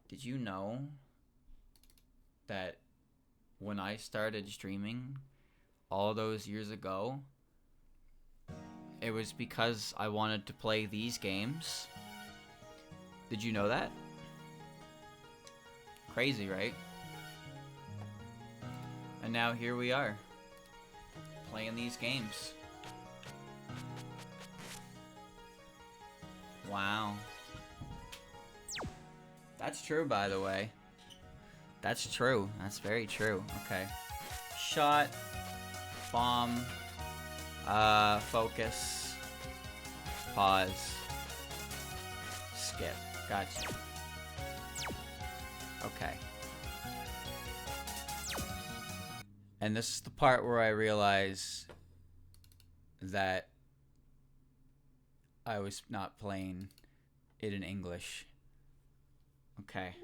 Did you know that when I started streaming all those years ago, it was because I wanted to play these games? Did you know that? Crazy, right? And now here we are, playing these games. Wow. That's true, by the way. That's true. That's very true. Okay. Shot. Bomb. Focus. Pause. Skip. Gotcha. Okay. And this is the part where I realize that I was not playing it in English. Okay.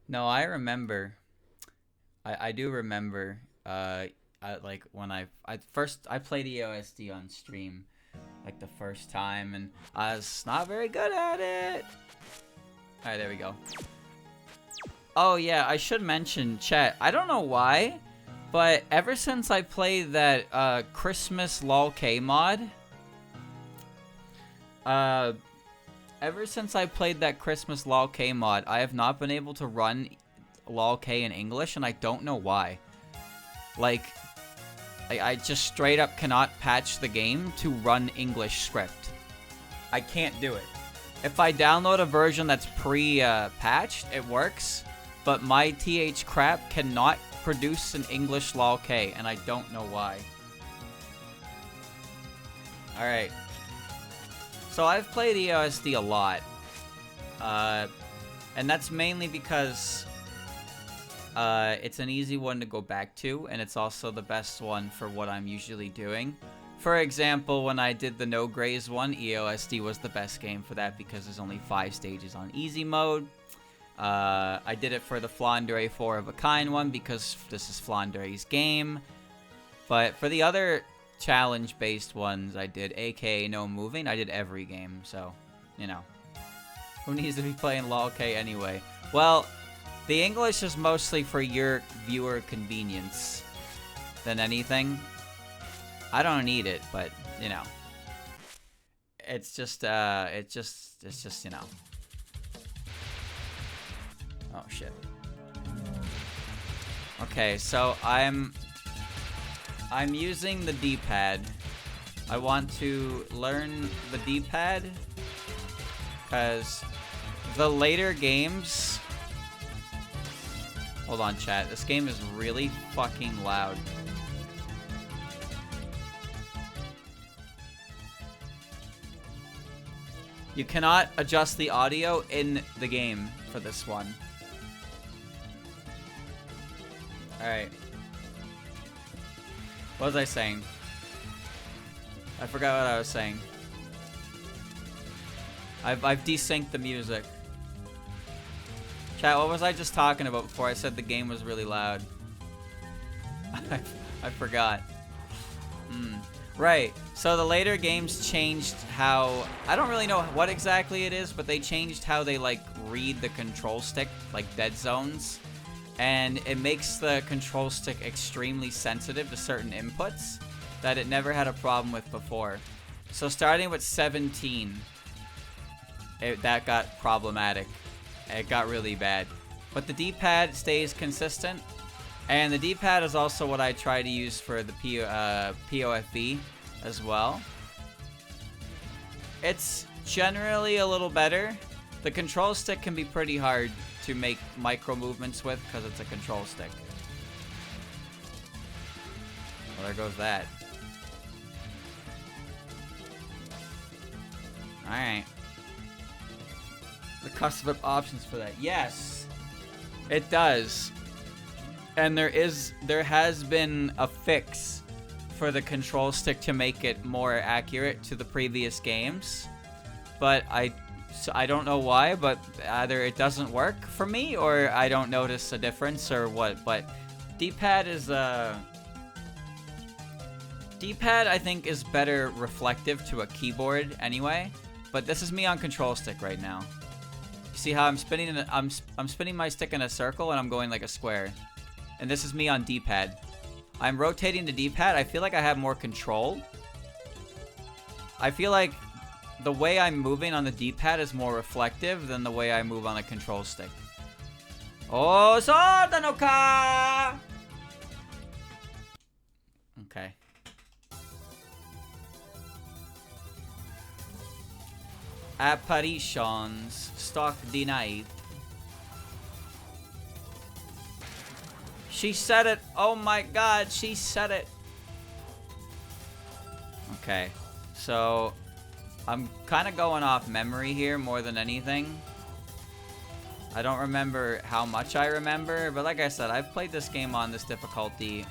No, I remember. I do remember. Like when I played EoSD on stream, like the first time, and I was not very good at it. All right, there we go. Oh yeah, I should mention, chat. I don't know why, but ever since I played that Christmas LOL-K mod, ever since I played that Christmas LOL-K mod, I have not been able to run LOL-K in English, and I don't know why. Like, I just straight up cannot patch the game to run English script. I can't do it. If I download a version that's pre-patched, it works, but my TH crap cannot produce an English LOL-K, and I don't know why. Alright. So I've played EoSD a lot, and that's mainly because it's an easy one to go back to, and it's also the best one for what I'm usually doing. For example, when I did the No Graze one, EoSD was the best game for that because there's only 5 stages on easy mode. I did it for the Flandre 4 of a Kind one because this is Flandre's game. But for the other challenge-based ones I did, aka no moving, I did every game, so, you know. Who needs to be playing LOL-K anyway? Well, the English is mostly for your viewer convenience than anything. I don't need it, but, you know. It's just, you know. Oh, shit. Okay, so I'm using the D-pad. I want to learn the D-pad because the later games... Hold on, chat. This game is really fucking loud. You cannot adjust the audio in the game for this one. Alright. What was I saying? I forgot what I was saying. I've desynced the music. Chat, what was I just talking about before I said the game was really loud? I forgot. Right. So the later games changed how... I don't really know what exactly it is, but they changed how they, like, read the control stick, like dead zones. And it makes the control stick extremely sensitive to certain inputs that it never had a problem with before. So starting with 17, that got problematic. It got really bad. But the D-pad stays consistent. And the D-pad is also what I try to use for the POFV as well. It's generally a little better. The control stick can be pretty hard to make micro movements with because it's a control stick. Well, there goes that. Alright. The custom options for that. Yes, it does. And there has been a fix for the control stick to make it more accurate to the previous games. But I don't know why, but either it doesn't work for me or I don't notice a difference or what. But D-pad is D-pad I think is better reflective to a keyboard anyway. But this is me on control stick right now. see how I'm spinning in I'm spinning my stick in a circle and I'm going like a square. And this is me on D-pad. I'm rotating the D-pad. I feel like I have more control. I feel like the way I'm moving on the D-pad is more reflective than the way I move on a control stick. Oh, Sotano ka! Okay. Apparitions. Stock denied. She said it. Oh my god, she said it. Okay. So, I'm kind of going off memory here more than anything. I don't remember how much I remember, but like I said, I've played this game on this difficulty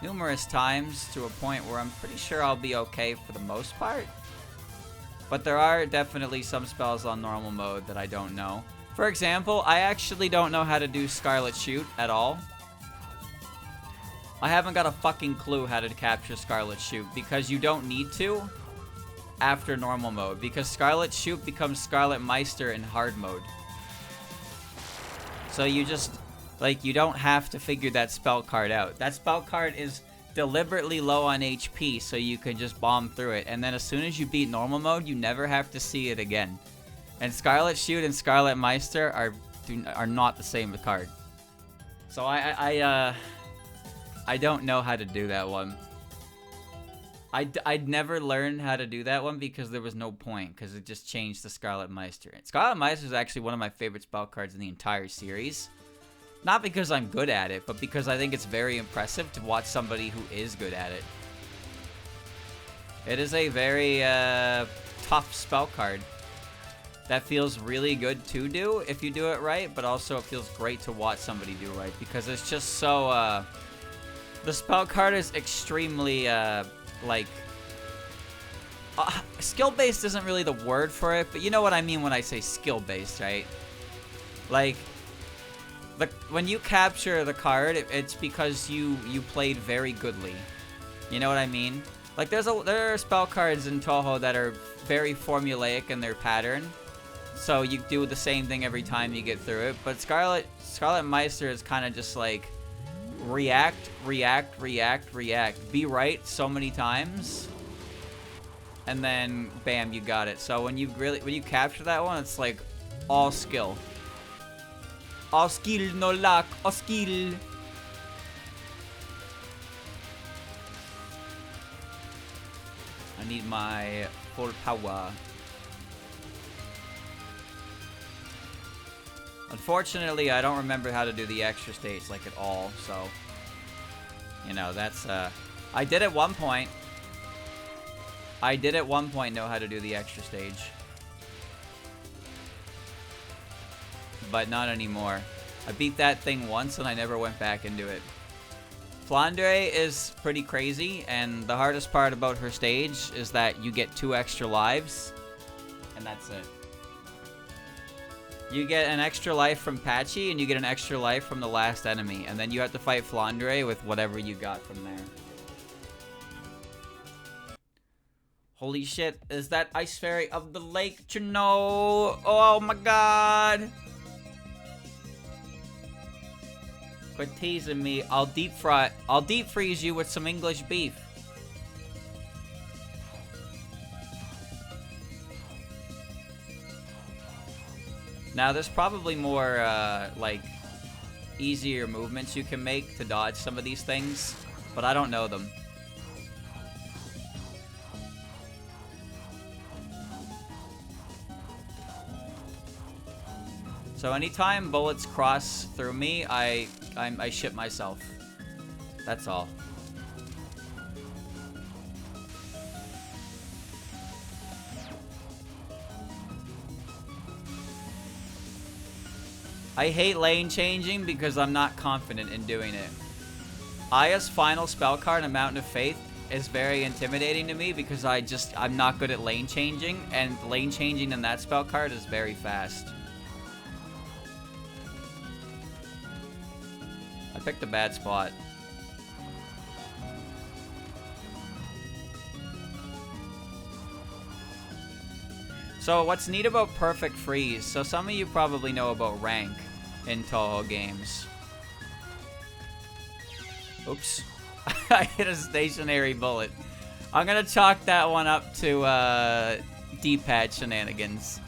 numerous times to a point where I'm pretty sure I'll be okay for the most part. But there are definitely some spells on normal mode that I don't know. For example, I actually don't know how to do Scarlet Shoot at all. I haven't got a fucking clue how to capture Scarlet Shoot because you don't need to after normal mode, because Scarlet Shoot becomes Scarlet Meister in hard mode. So you just, like, you don't have to figure that spell card out. That spell card is deliberately low on HP so you can just bomb through it, and then as soon as you beat normal mode, you never have to see it again. And Scarlet Shoot and Scarlet Meister are not the same card. So I don't know how to do that one. I'd never learned how to do that one because there was no point, because it just changed to Scarlet Meister. And Scarlet Meister is actually one of my favorite spell cards in the entire series. Not because I'm good at it, but because I think it's very impressive to watch somebody who is good at it. It is a very tough spell card that feels really good to do if you do it right, but also it feels great to watch somebody do right because it's just so... the spell card is extremely, like... skill-based isn't really the word for it, but you know what I mean when I say skill-based, right? Like... when you capture the card, it's because you played very goodly. You know what I mean? Like, there are spell cards in Touhou that are very formulaic in their pattern. So you do the same thing every time you get through it. But Scarlet Meister is kind of just like react, react, react, react. Be right so many times. And then, bam, you got it. So when you capture that one, it's like all skill. All skill, no luck. All skill. I need my full power. Unfortunately, I don't remember how to do the extra stage, like, at all. So, you know, that's, I did at one point. Know how to do the extra stage. But not anymore. I beat that thing once and I never went back into it. Flandre is pretty crazy, and the hardest part about her stage is that you get 2 extra lives, and that's it. You get an extra life from Patchy, and you get an extra life from the last enemy, and then you have to fight Flandre with whatever you got from there. Holy shit, is that Ice Fairy of the Lake Chino? Oh my god! Quit teasing me. I'll deep freeze you with some English beef. Now, there's probably more, like, easier movements you can make to dodge some of these things, but I don't know them. So anytime bullets cross through me, I shit myself. That's all. I hate lane changing because I'm not confident in doing it. Aya's final spell card, A Mountain of Faith, is very intimidating to me because I'm not good at lane changing, and lane changing in that spell card is very fast. I picked a bad spot. So what's neat about Perfect Freeze, so some of you probably know about rank in Toho games. Oops. I hit a stationary bullet. I'm gonna chalk that one up to D-pad shenanigans.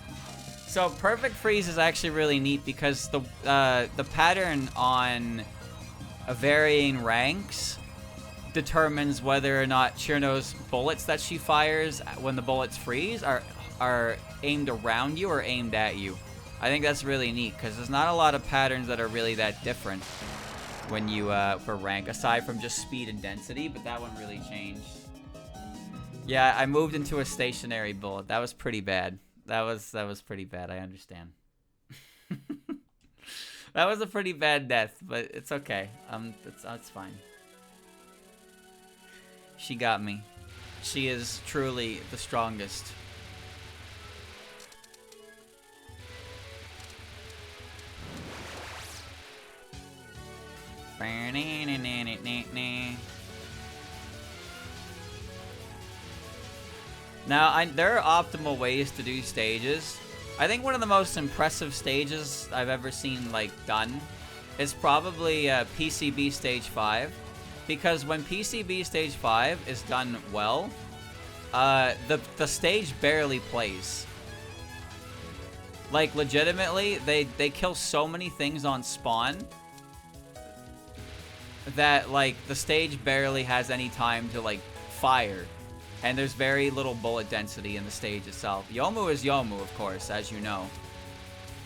So Perfect Freeze is actually really neat because the pattern on varying ranks determines whether or not Chirno's bullets that she fires when the bullets freeze are aimed around you or aimed at you. I think that's really neat because there's not a lot of patterns that are really that different when you for rank, aside from just speed and density, but that one really changed. Yeah, I moved into a stationary bullet. That was pretty bad. That was pretty bad. I understand. That was a pretty bad death, but it's okay. It's fine. She got me. She is truly the strongest. Now, there are optimal ways to do stages. I think one of the most impressive stages I've ever seen, like, done is probably PCB Stage 5. Because when PCB Stage 5 is done well, the stage barely plays. Like, legitimately, they kill so many things on spawn that, like, the stage barely has any time to, like, fire. And there's very little bullet density in the stage itself. Yomu is Yomu, of course, as you know.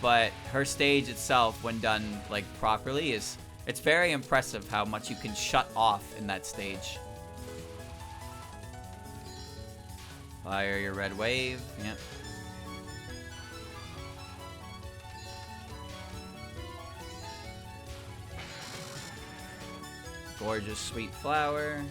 But her stage itself, when done, like, properly, it's very impressive how much you can shut off in that stage. Fire your red wave. Yep. Gorgeous sweet flower.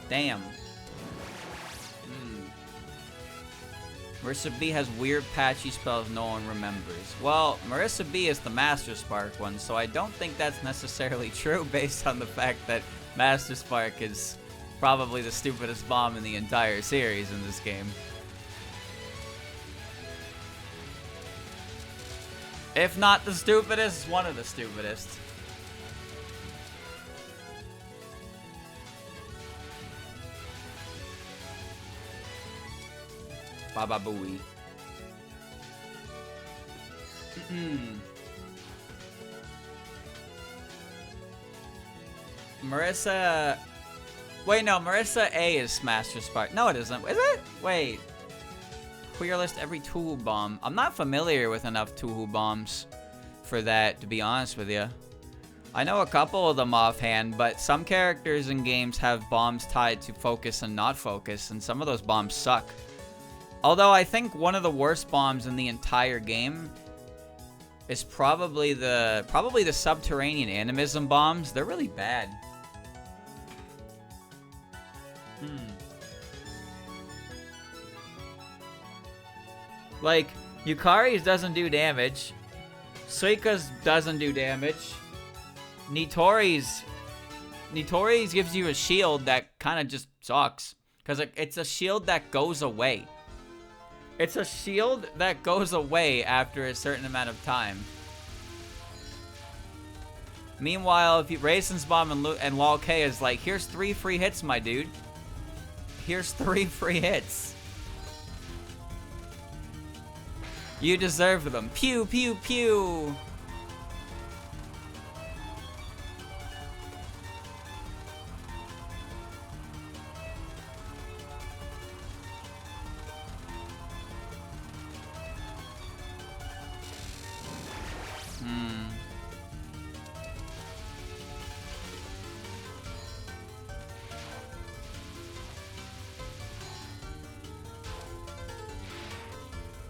Damn. Marissa B has weird patchy spells no one remembers. Well, Marissa B is the Master Spark one, so I don't think that's necessarily true based on the fact that Master Spark is probably the stupidest bomb in the entire series in this game. If not the stupidest, one of the stupidest. Baba Booey. Marissa... Wait, no, Marissa A is Master Spark. No, it isn't. Is it? Wait. Queer list every Tuhu bomb. I'm not familiar with enough Tuhu bombs for that, to be honest with you. I know a couple of them offhand, but some characters in games have bombs tied to focus and not focus, and some of those bombs suck. Although I think one of the worst bombs in the entire game is probably the subterranean animism bombs. They're really bad. Like, Yukari's doesn't do damage. Suika's doesn't do damage. Nitori's gives you a shield that kind of just sucks. Because it's a shield that goes away. It's a shield that goes away after a certain amount of time. Meanwhile, if you Raisin's Bomb and Lol K is like, here's 3 free hits, my dude. Here's 3 free hits. You deserve them. Pew, pew, pew.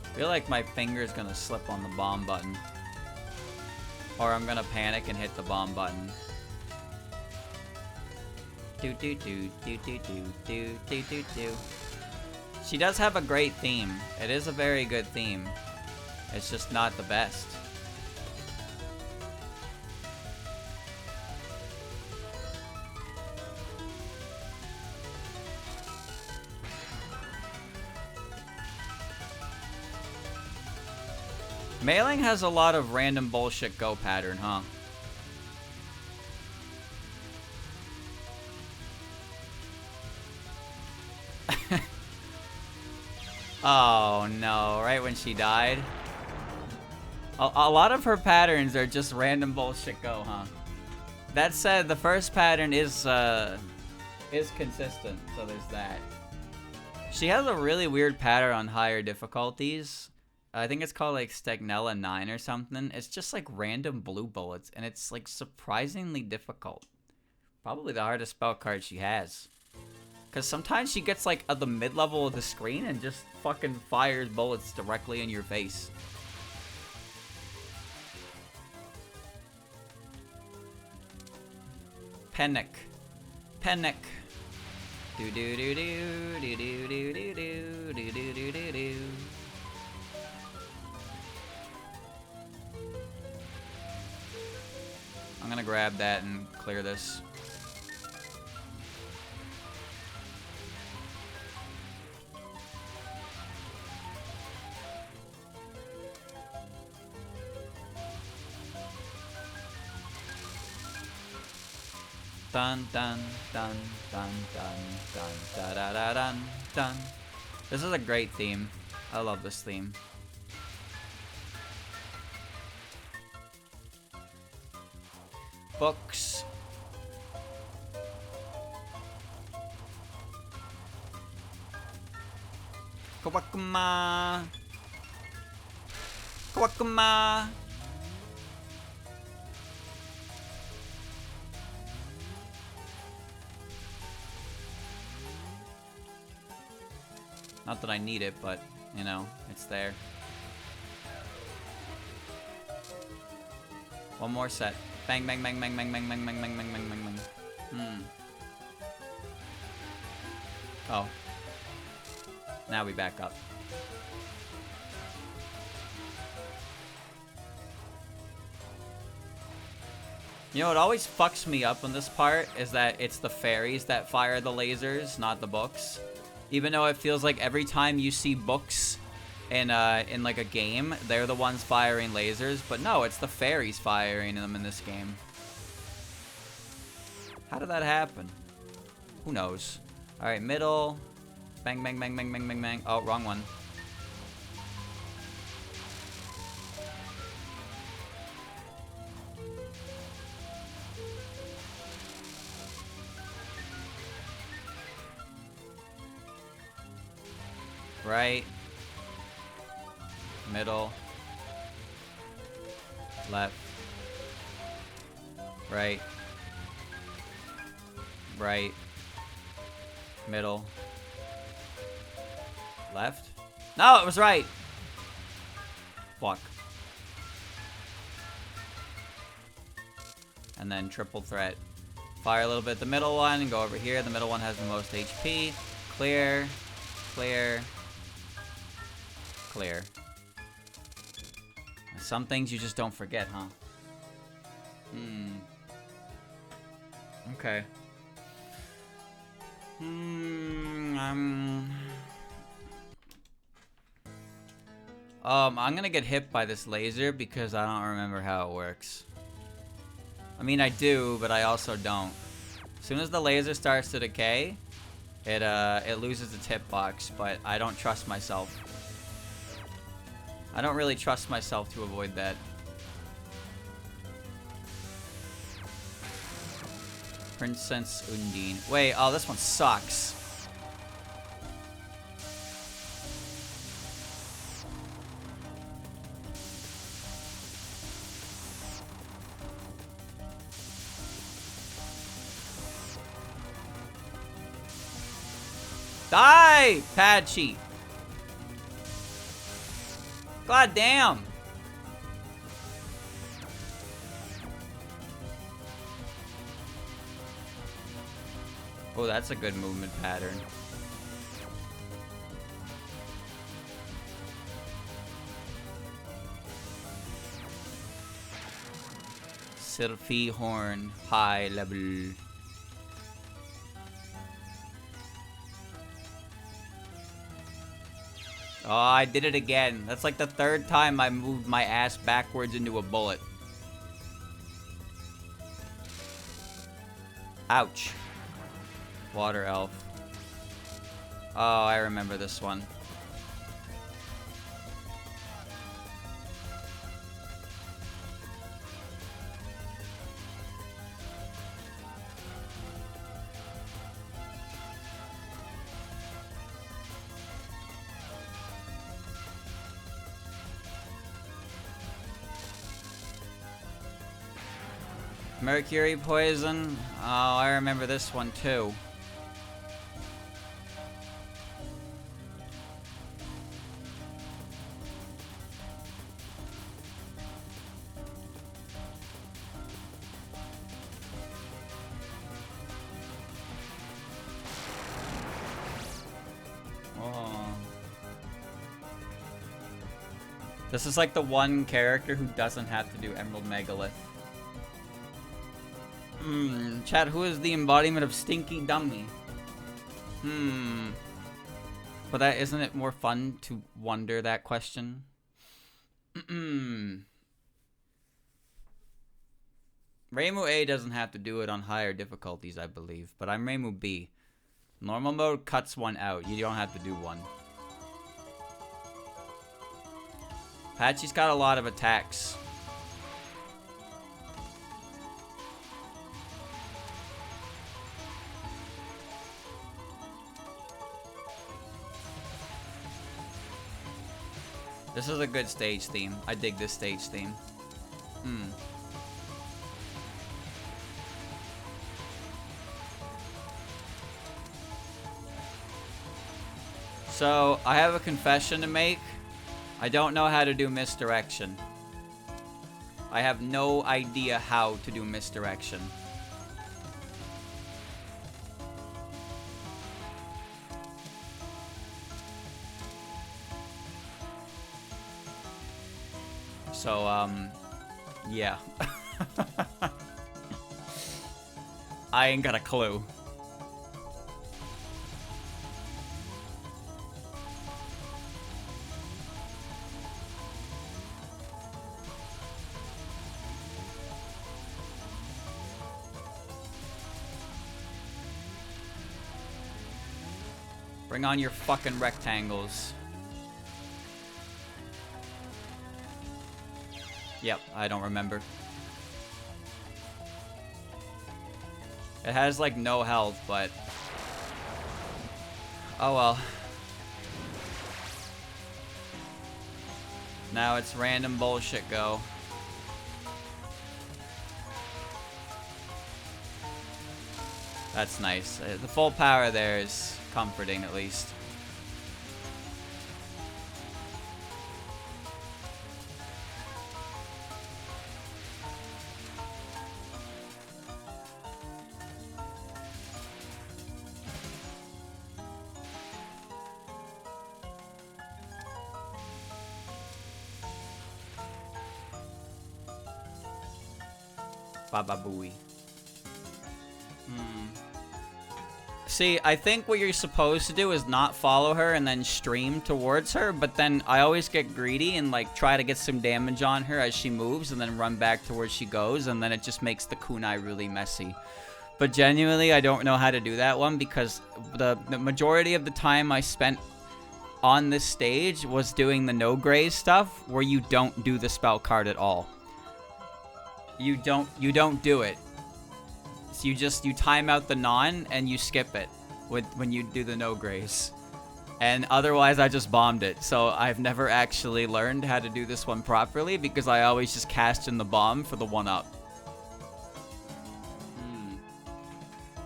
I feel like my finger's gonna slip on the bomb button. Or I'm gonna panic and hit the bomb button. Do do do do do do do do do do. She does have a great theme. It is a very good theme. It's just not the best. Mailing has a lot of random bullshit go pattern, huh? Oh no, right when she died? A lot of her patterns are just random bullshit go, huh? That said, the first pattern is consistent, so there's that. She has a really weird pattern on higher difficulties. I think it's called like Stagnella 9 or something. It's just like random blue bullets, and it's like surprisingly difficult. Probably the hardest spell card she has. Because sometimes she gets like at the mid-level of the screen and just fucking fires bullets directly in your face. Panic. Panic. Do do do do do do do do do do do do do do. I'm gonna grab that and clear this. Dun dun dun dun dun dun da da da dun dun. This is a great theme. I love this theme. Books. Kawakuma. Kawakuma. Not that I need it, but, you know, it's there. One more set. Bang, bang, bang, bang, bang, bang, bang, bang, bang, bang, bang, bang, bang. Oh. Now we back up. You know, what always fucks me up on this part is that it's the fairies that fire the lasers, not the books. Even though it feels like every time you see books in like a game, they're the ones firing lasers. But no, it's the fairies firing them in this game. How did that happen? Who knows? Alright, middle. Bang, bang, bang, bang, bang, bang, bang. Oh, wrong one. Right. Middle. Left. Right. Right. Middle. Left. No, it was right. Fuck. And then triple threat. Fire a little bit the middle one and go over here. The middle one has the most HP. Clear. Clear. Clear. Some things you just don't forget, huh? Okay. I'm gonna get hit by this laser because I don't remember how it works. I mean, I do, but I also don't. As soon as the laser starts to decay, it loses its hitbox, but I don't trust myself. I don't really trust myself to avoid that. Princess Undine. Wait, oh, this one sucks. Die, pad cheat. God damn. Oh, that's a good movement pattern. Sylphie Horn, high level. Oh, I did it again. That's like the third time I moved my ass backwards into a bullet. Ouch. Water elf. Oh, I remember this one. Mercury poison. Oh, I remember this one too. Oh. This is like the one character who doesn't have to do Emerald Megalith. Chat, who is the embodiment of Stinky Dummy? But isn't it more fun to wonder that question? Reimu A doesn't have to do it on higher difficulties, I believe. But I'm Reimu B. Normal mode cuts one out. You don't have to do one. Patchy's got a lot of attacks. This is a good stage theme. I dig this stage theme. So, I have a confession to make. I don't know how to do misdirection. I have no idea how to do misdirection. So, yeah. I ain't got a clue. Bring on your fucking rectangles. Yep, I don't remember. It has like no health, but... oh well. Now it's random bullshit go. That's nice. The full power there is comforting at least. Baba Booey. See, I think what you're supposed to do is not follow her and then stream towards her, but then I always get greedy and like try to get some damage on her as she moves and then run back to where she goes, and then it just makes the kunai really messy. But genuinely, I don't know how to do that one because the majority of the time I spent on this stage was doing the no graze stuff where you don't do the spell card at all. You don't do it. So you time out the non and you skip it when you do the no graze. And otherwise I just bombed it. So I've never actually learned how to do this one properly because I always just cast in the bomb for the 1-up.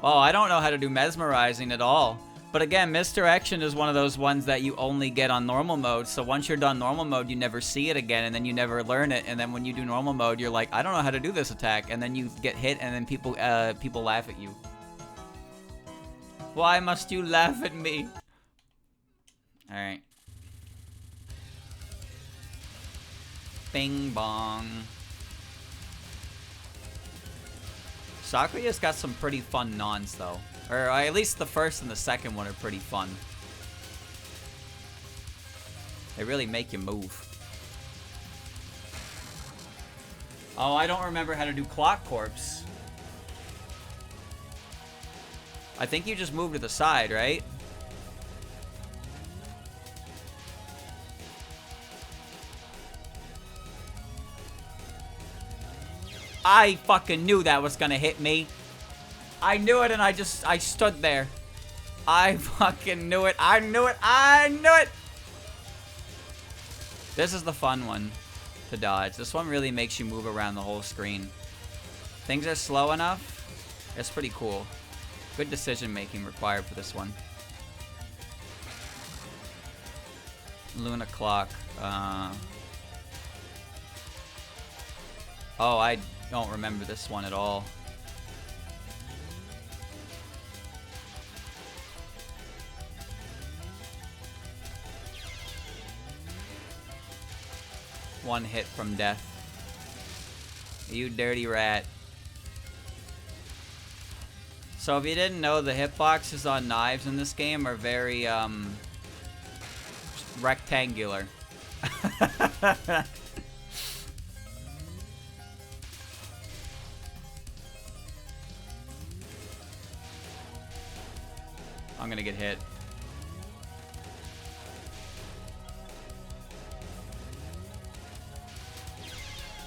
Oh, I don't know how to do mesmerizing at all. But again, misdirection is one of those ones that you only get on normal mode. So once you're done normal mode, you never see it again, and then you never learn it. And then when you do normal mode, you're like, I don't know how to do this attack. And then you get hit, and then people laugh at you. Why must you laugh at me? All right. Bing bong. Sakuya's got some pretty fun nons, though. Or at least the first and the second one are pretty fun. They really make you move. Oh, I don't remember how to do Clock Corpse. I think you just move to the side, right? I fucking knew that was gonna hit me. I knew it and I stood there. I fucking knew it. I knew it. I knew it. This is the fun one to dodge. This one really makes you move around the whole screen. Things are slow enough. It's pretty cool. Good decision making required for this one. Luna Clock. Oh, I don't remember this one at all. One hit from death. You dirty rat. So if you didn't know, the hitboxes on knives in this game are very, rectangular. I'm gonna get hit.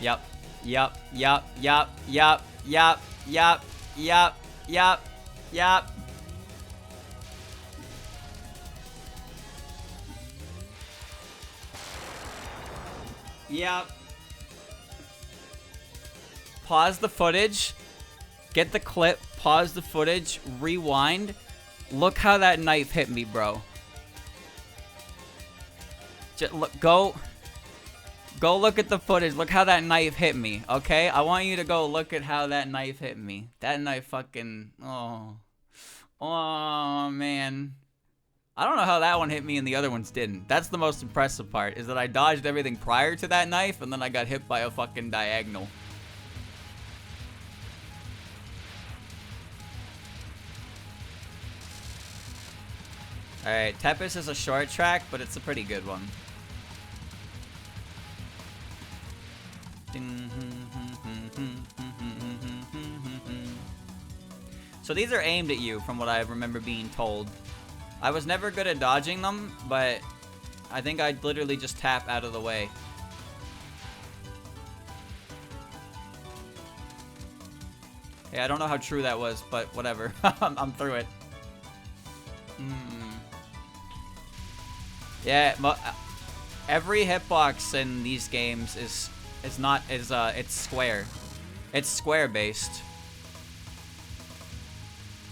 Yup. Yup. Yup. Yup. Yup. Yup. Yup. Yup. Yup. Yup. Yup. Pause the footage. Get the clip. Pause the footage. Rewind. Look how that knife hit me, bro. Just look. Go look at the footage. Look how that knife hit me, okay? I want you to go look at how that knife hit me. That knife fucking... Oh. Oh, man. I don't know how that one hit me and the other ones didn't. That's the most impressive part, is that I dodged everything prior to that knife, and then I got hit by a fucking diagonal. Alright, Tepes is a short track, but it's a pretty good one. So these are aimed at you, from what I remember being told. I was never good at dodging them, but I think I'd literally just tap out of the way. Okay, I don't know how true that was, but whatever. I'm through it. Yeah, every hitbox in these games is it's square. It's square based.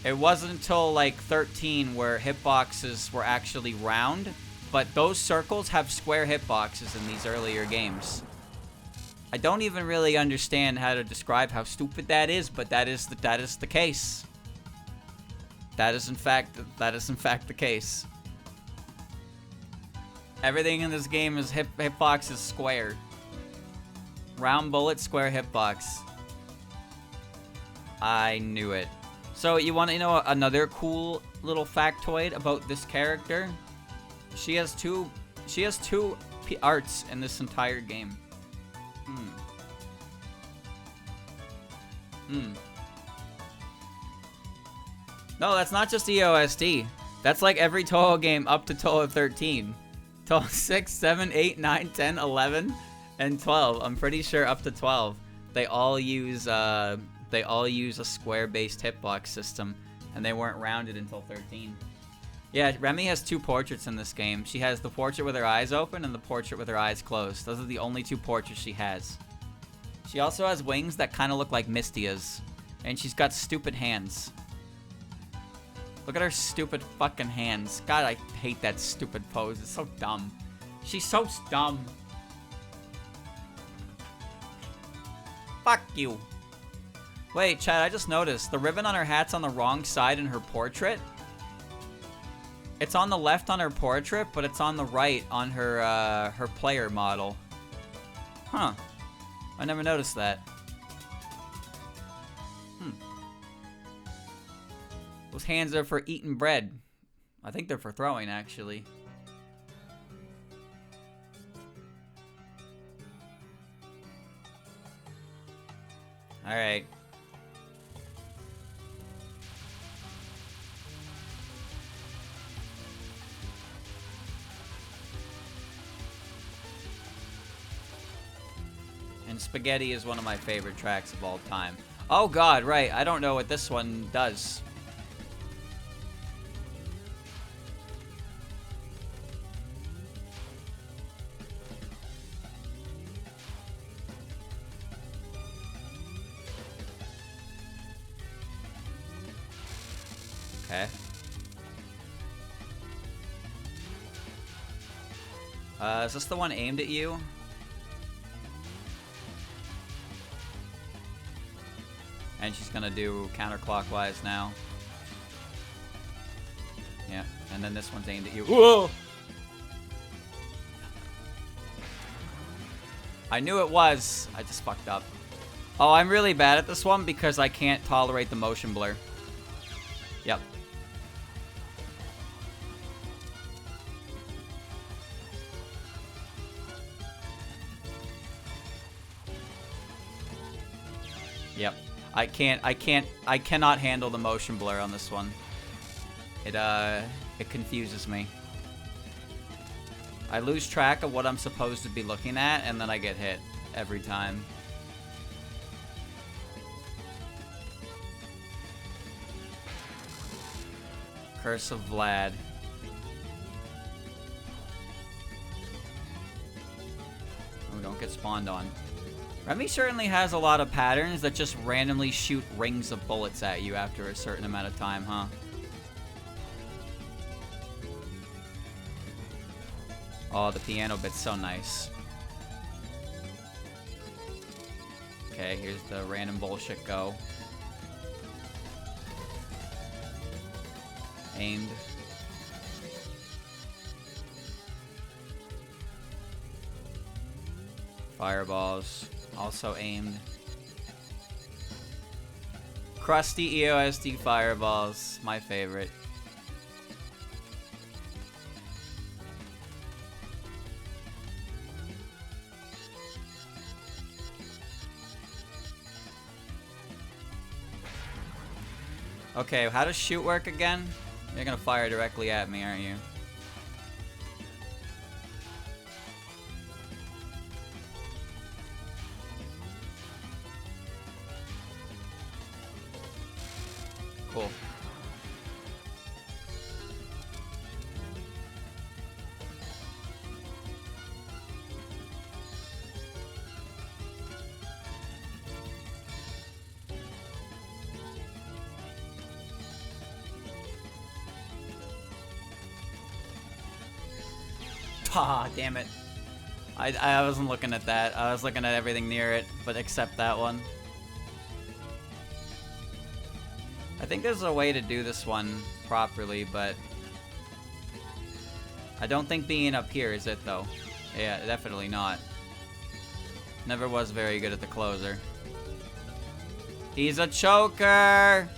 It wasn't until like 13 where hitboxes were actually round, but those circles have square hitboxes in these earlier games. I don't even really understand how to describe how stupid that is, but that is the case. That is in fact the case. Everything in this game is hitbox is square. Round bullet, square hitbox. I knew it. So you want to know another cool little factoid about this character? She has two arts in this entire game. No, that's not just EoSD. That's like every Toho game up to Toho 13. Toho 6, 7, 8, 9, 10, 11, and 12. I'm pretty sure up to 12. They all use a square-based hitbox system, and they weren't rounded until 13. Yeah, Remy has two portraits in this game. She has the portrait with her eyes open and the portrait with her eyes closed. Those are the only two portraits she has. She also has wings that kind of look like Mystia's, and she's got stupid hands. Look at her stupid fucking hands. God, I hate that stupid pose. It's so dumb. She's so dumb. Fuck you. Wait, Chad, I just noticed. The ribbon on her hat's on the wrong side in her portrait. It's on the left on her portrait, but it's on the right on her player model. Huh. I never noticed that. Those hands are for eating bread. I think they're for throwing, actually. Alright. And Spaghetti is one of my favorite tracks of all time. Oh god, right. I don't know what this one does. Okay. Is this the one aimed at you? And she's gonna do counterclockwise now. Yeah, and then this one's aimed at you. Whoa! I knew it was. I just fucked up. Oh, I'm really bad at this one because I can't tolerate the motion blur. Yep. Yep. I cannot handle the motion blur on this one. It confuses me. I lose track of what I'm supposed to be looking at, and then I get hit every time. Curse of Vlad. Oh, don't get spawned on. Remy certainly has a lot of patterns that just randomly shoot rings of bullets at you after a certain amount of time, huh? Oh, the piano bit's so nice. Okay, here's the random bullshit go. Aimed. Fireballs. Also aimed. Crusty EoSD fireballs. My favorite. Okay, how does shoot work again? You're gonna fire directly at me, aren't you? Cool. Ah, damn it. I wasn't looking at that. I was looking at everything near it, but except that one. I think there's a way to do this one properly, but I don't think being up here is it, though. Yeah, definitely not. Never was very good at the closer. He's a choker!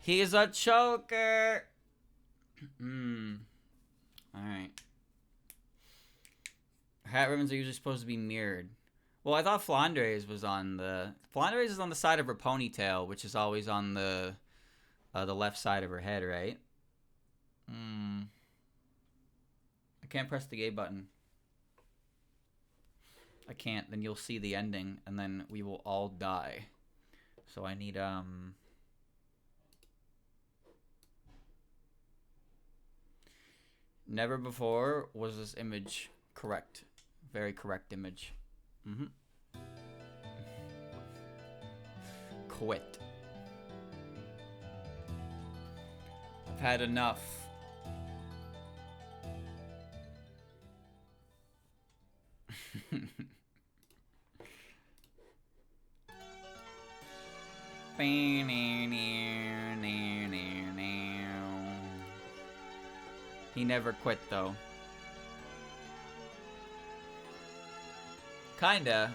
He's a choker! Alright. Hat ribbons are usually supposed to be mirrored. Well, I thought Flandres was on the... Flandres is on the side of her ponytail, which is always on the left side of her head, right? I can't press the A button. I can't. Then you'll see the ending, and then we will all die. So I need, Never before was this image correct. Very correct image. Quit. I've had enough. He never quit, though. Kinda.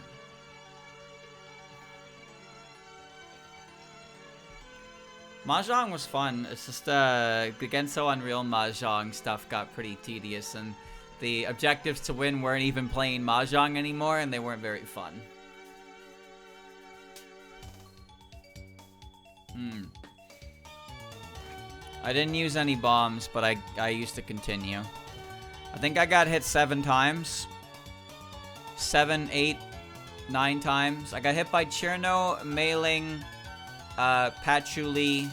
Mahjong was fun. It's just the Gensou Unreal Mahjong stuff got pretty tedious, and the objectives to win weren't even playing Mahjong anymore, and they weren't very fun. I didn't use any bombs, but I used to continue. I think I got hit 7 times. 7, 8, 9 times. I got hit by Cherno, Mailing, Patchouli.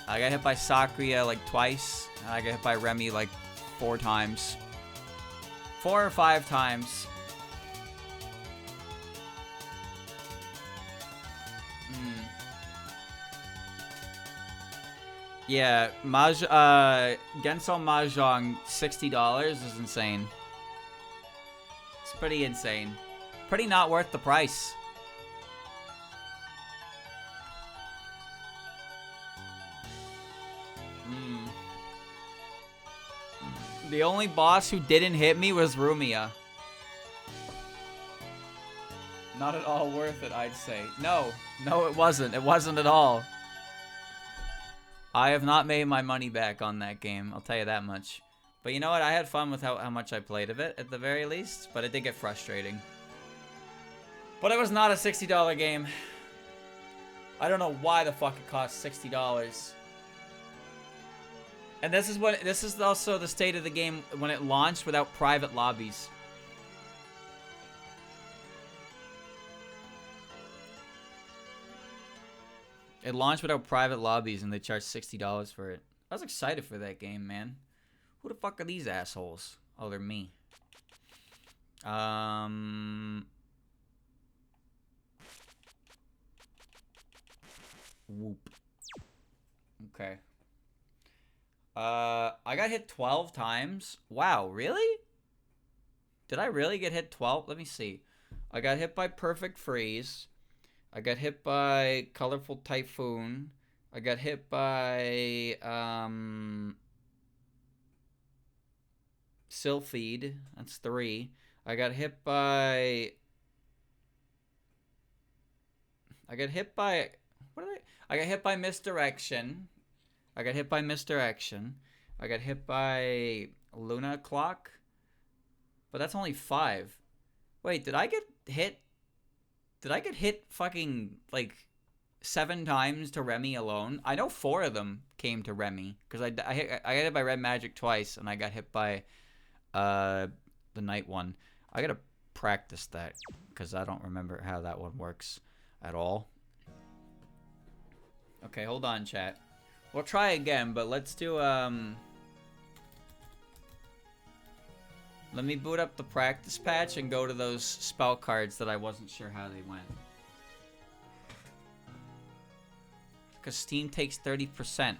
I got hit by Sakria like twice. And I got hit by Remy like 4 times. 4 or 5 times. Yeah, Gensou Mahjong, $60 is insane. It's pretty insane. Pretty not worth the price. The only boss who didn't hit me was Remilia. Not at all worth it, I'd say. No, it wasn't. It wasn't at all. I have not made my money back on that game, I'll tell you that much. But you know what? I had fun with how much I played of it, at the very least. But it did get frustrating. But it was not a $60 game. I don't know why the fuck it cost $60. And this is also the state of the game when it launched without private lobbies. It launched without private lobbies and they charged $60 for it. I was excited for that game, man. Who the fuck are these assholes? Oh, they're me. Whoop. Okay. I got hit 12 times. Wow, really? Did I really get hit 12? Let me see. I got hit by Perfect Freeze. I got hit by Colorful Typhoon. I got hit by Sylphid. That's 3. I got hit by what did I got hit by Misdirection. I got hit by Misdirection. I got hit by Luna Clock. But that's only 5. Wait, did I get hit? Did I get hit fucking, like, 7 times to Remy alone? I know 4 of them came to Remy. Because I got hit by Red Magic twice, and I got hit by the Night one. I gotta practice that, because I don't remember how that one works at all. Okay, hold on, chat. We'll try again, but let's do, let me boot up the practice patch and go to those spell cards that I wasn't sure how they went. Because Steam takes 30%.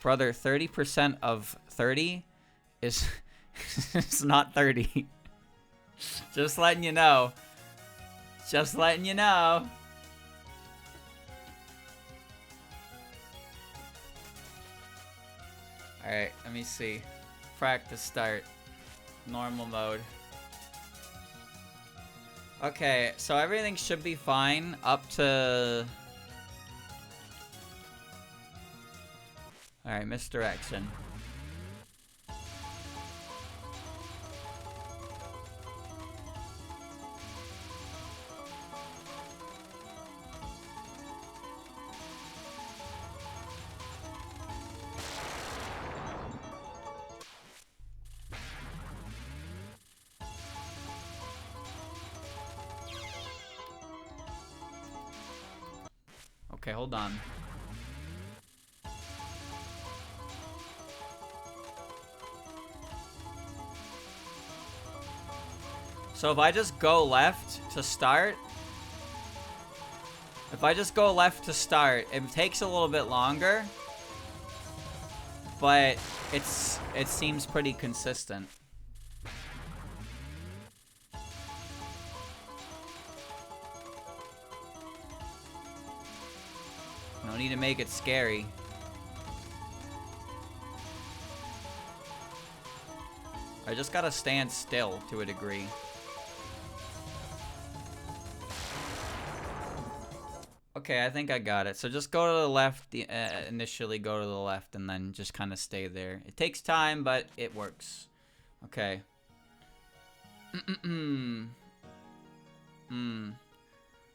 Brother, 30% of 30 is it's not 30. Just letting you know. Just letting you know. Alright, let me see. Practice start. Normal mode. Okay, so everything should be fine up to... Alright, Misdirection. Okay, hold on. So if I just go left to start, it takes a little bit longer, but it seems pretty consistent. No need to make it scary. I just gotta stand still to a degree. Okay, I think I got it. So just go to the left, initially go to the left, and then just kind of stay there. It takes time, but it works. Okay.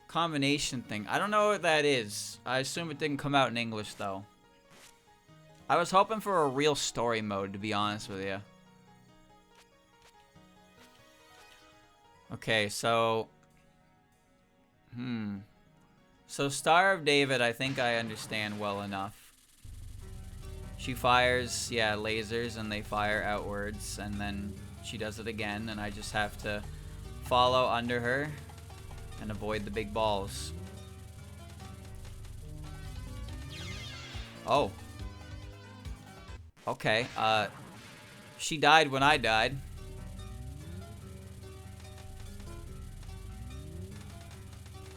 Combination thing. I don't know what that is. I assume it didn't come out in English, though. I was hoping for a real story mode, to be honest with you. Okay, so... So Star of David, I think I understand well enough. She fires, yeah, lasers, and they fire outwards, and then she does it again, and I just have to follow under her and avoid the big balls. Oh. Okay, she died when I died.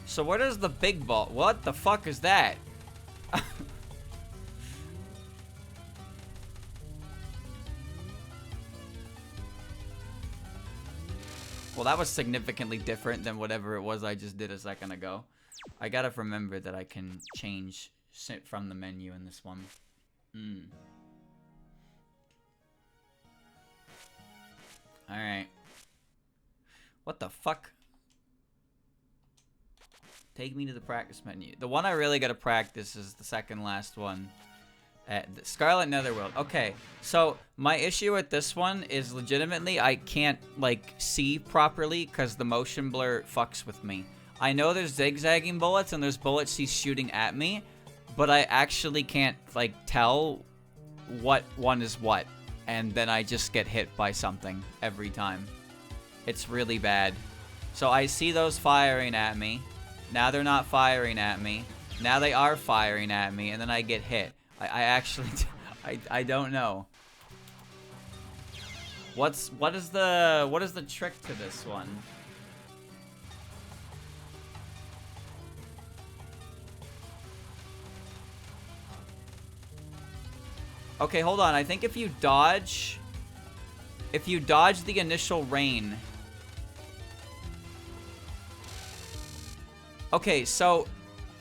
So what is the big ball? What the fuck is that? Well, that was significantly different than whatever it was I just did a second ago. I gotta remember that I can change from the menu in this one. Alright. What the fuck? Take me to the practice menu. The one I really gotta practice is the second last one. Scarlet Netherworld. Okay, so my issue with this one is legitimately I can't, like, see properly because the motion blur fucks with me. I know there's zigzagging bullets and there's bullets she's shooting at me, but I actually can't, like, tell what one is what. And then I just get hit by something every time. It's really bad. So I see those firing at me. Now they're not firing at me. Now they are firing at me, and then I get hit. I actually, I don't know. What is the trick to this one? Okay, hold on. I think if you dodge the initial rain. Okay, so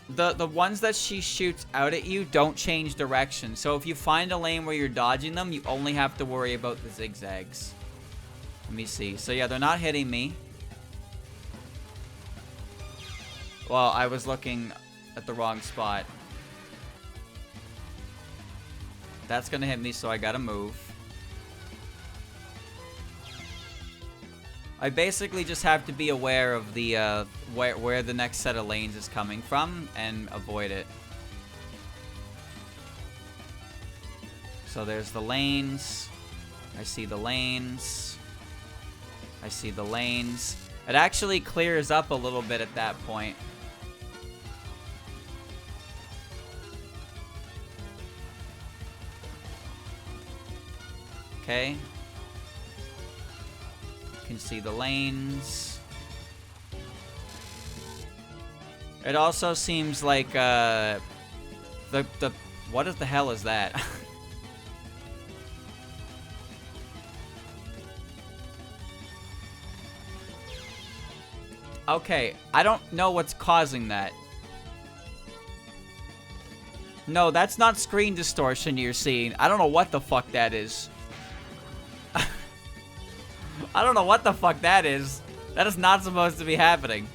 the ones that she shoots out at you don't change direction. So if you find a lane where you're dodging them, you only have to worry about the zigzags. Let me see. So yeah, they're not hitting me. Well, I was looking at the wrong spot. That's gonna hit me, so I gotta move. I basically just have to be aware of the where the next set of lanes is coming from and avoid it. So there's the lanes. I see the lanes. I see the lanes. It actually clears up a little bit at that point. Okay. Can see the lanes. It also seems like what the hell is that? Okay, I don't know what's causing that. No, that's not screen distortion you're seeing. I don't know what the fuck that is. I don't know what the fuck that is. That is not supposed to be happening.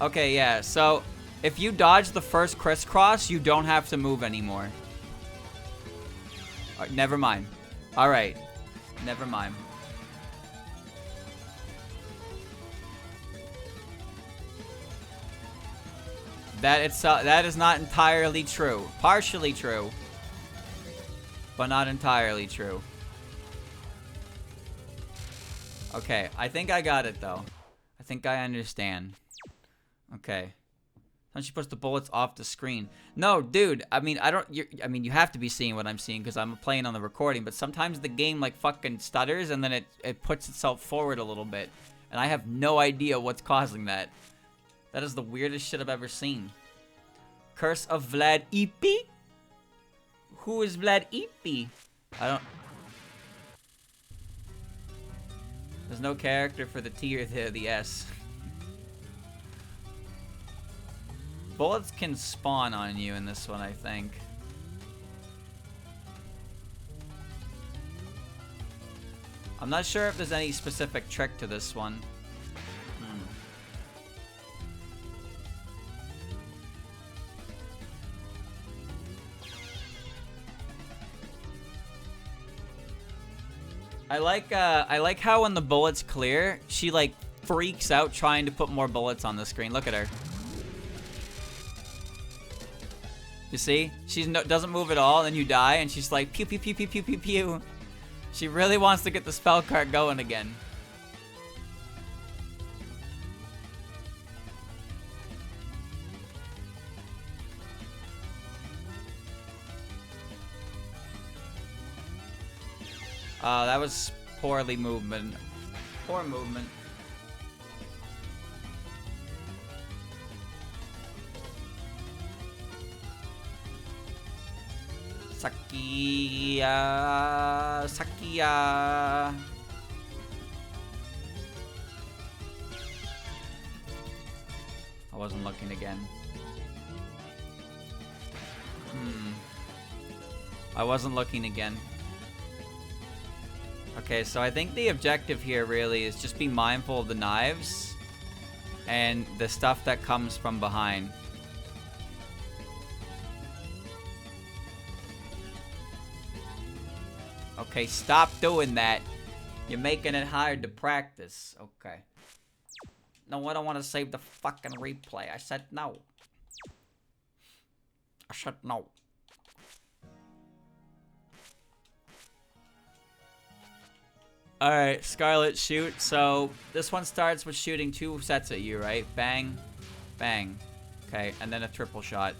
Okay, yeah, so if you dodge the first crisscross, you don't have to move anymore. Never mind. Alright. Never mind. That is not entirely true. Partially true. But not entirely true. Okay, I think I got it, though. I think I understand. Okay. Don't you push the bullets off the screen? No, dude. I mean, you have to be seeing what I'm seeing because I'm playing on the recording. But sometimes the game, like, fucking stutters and then it puts itself forward a little bit. And I have no idea what's causing that. That is the weirdest shit I've ever seen. Curse of Vlad Ipi? Who is Vlad Ipi? I don't... There's no character for the T or the S. Bullets can spawn on you in this one, I think. I'm not sure if there's any specific trick to this one. I like how when the bullets clear, she like freaks out trying to put more bullets on the screen. Look at her. You see? She doesn't move at all, and then you die, and she's like pew pew pew pew pew pew pew. She really wants to get the spell card going again. That was poorly movement. Poor movement. Sakia. Sakia. I wasn't looking again. I wasn't looking again. Okay, so I think the objective here really is just be mindful of the knives and the stuff that comes from behind. Okay, stop doing that. You're making it hard to practice. Okay. No, I don't want to save the fucking replay. I said no. I said no. Alright, Scarlet, shoot. So, this one starts with shooting 2 sets at you, right? Bang, bang. Okay, and then a triple shot.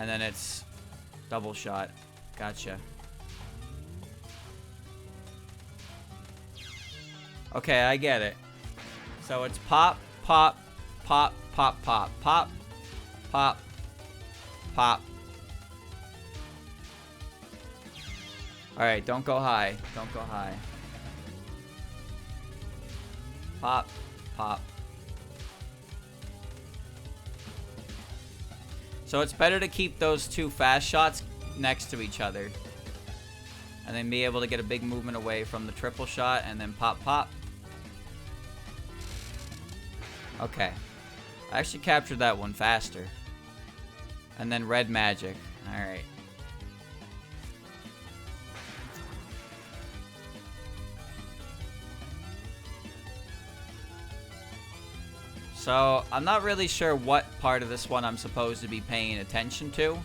And then it's double shot. Gotcha. Okay, I get it. So it's pop, pop, pop, pop, pop, pop, pop, pop. Alright, don't go high. Don't go high. Pop, pop. So it's better to keep those 2 fast shots next to each other. And then be able to get a big movement away from the triple shot and then pop, pop. Okay. I actually captured that one faster. And then red magic. Alright. So, I'm not really sure what part of this one I'm supposed to be paying attention to.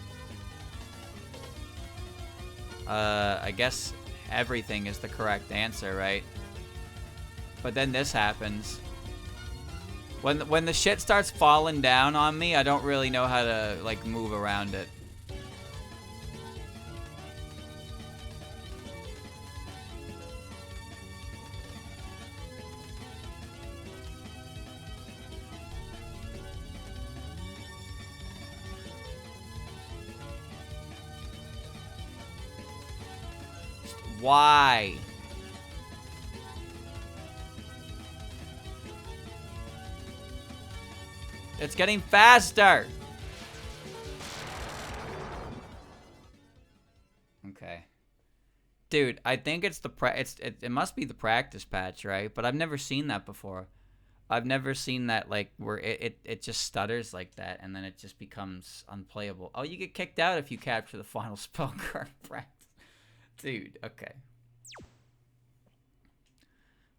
I guess everything is the correct answer, right? But then this happens. When the shit starts falling down on me, I don't really know how to, like, move around it. Why? It's getting faster. Okay. Dude, I think it's the it must be the practice patch, right? But I've never seen that before. I've never seen that, like, where it just stutters like that and then it just becomes unplayable. Oh, you get kicked out if you capture the final spell card practice. Dude, okay.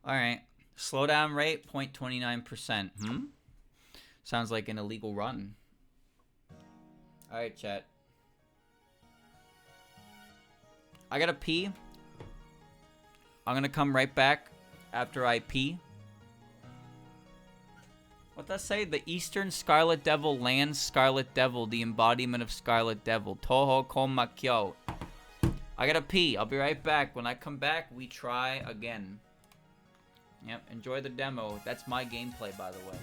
Alright. Slowdown rate, 0.29%. Sounds like an illegal run. Alright, chat. I gotta pee. I'm gonna come right back after I pee. What does that say? The Eastern Scarlet Devil lands Scarlet Devil, the embodiment of Scarlet Devil. Toho Komakyo. I gotta pee. I'll be right back. When I come back, we try again. Yep, enjoy the demo. That's my gameplay, by the way.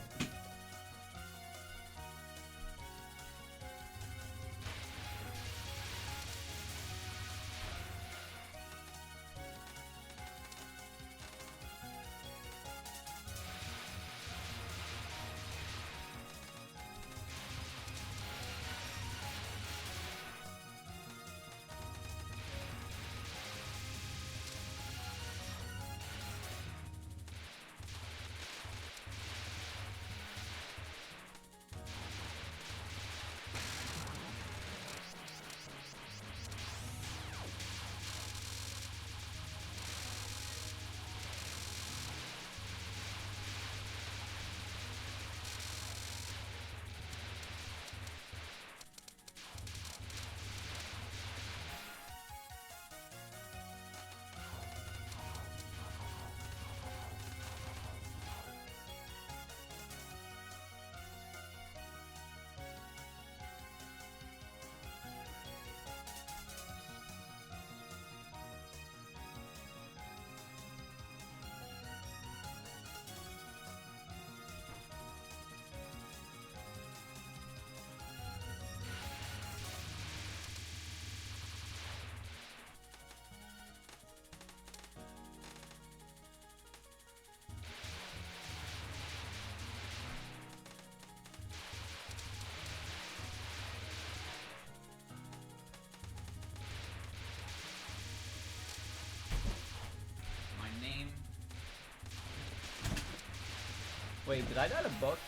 Wait, did I die to books?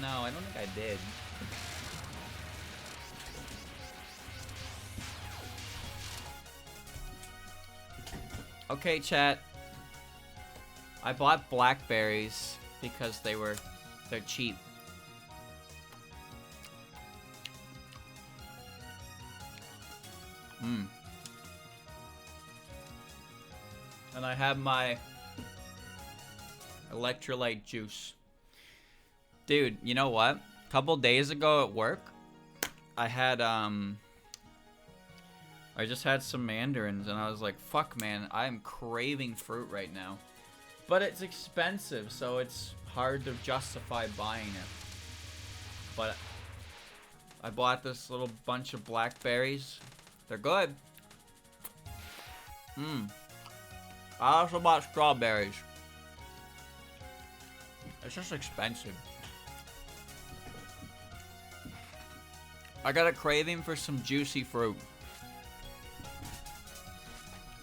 No, I don't think I did. Okay, chat. I bought blackberries because they're cheap. And I have my electrolyte juice. Dude, you know what? A couple days ago at work, I had I just had some mandarins and I was like, fuck man, I'm craving fruit right now. But it's expensive, so it's hard to justify buying it. But I bought this little bunch of blackberries. They're good. I also bought strawberries. It's just expensive. I got a craving for some juicy fruit.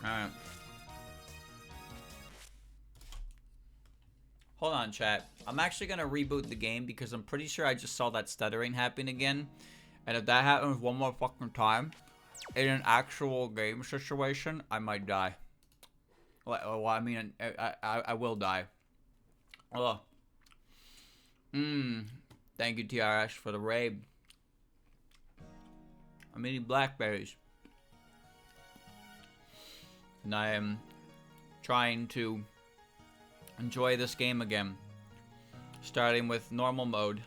Alright. Hold on, chat. I'm actually gonna reboot the game because I'm pretty sure I just saw that stuttering happen again. And if that happens one more fucking time, in an actual game situation, I might die. Well, I mean, I will die. Oh. Thank you, TRS, for the raid. I'm eating blackberries. And I am trying to enjoy this game again. Starting with normal mode.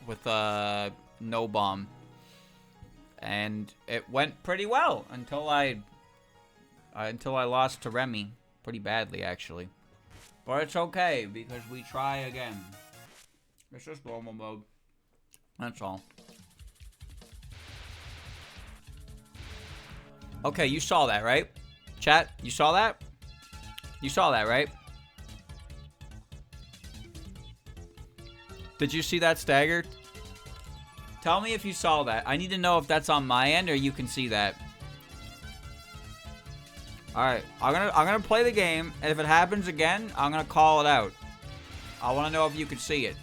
With no bomb. And it went pretty well until I lost to Remy. Pretty badly, actually. But it's okay, because we try again. It's just normal mode. That's all. Okay, you saw that, right? Chat, you saw that? You saw that, right? Did you see that stagger? Tell me if you saw that. I need to know if that's on my end or you can see that. Alright, I'm gonna play the game, and if it happens again, I'm gonna call it out. I wanna know if you can see it.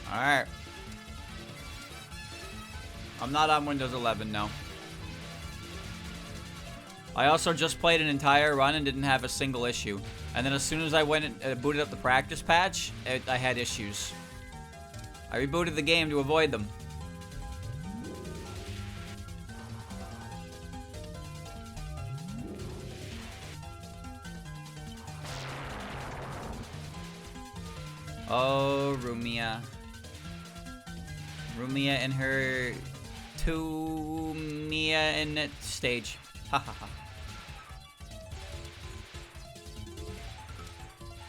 Alright. I'm not on Windows 11, no. I also just played an entire run and didn't have a single issue. And then as soon as I went and booted up the practice patch, I had issues. I rebooted the game to avoid them. Oh, Remilia. Remilia in her Mia in it stage. Ha ha ha.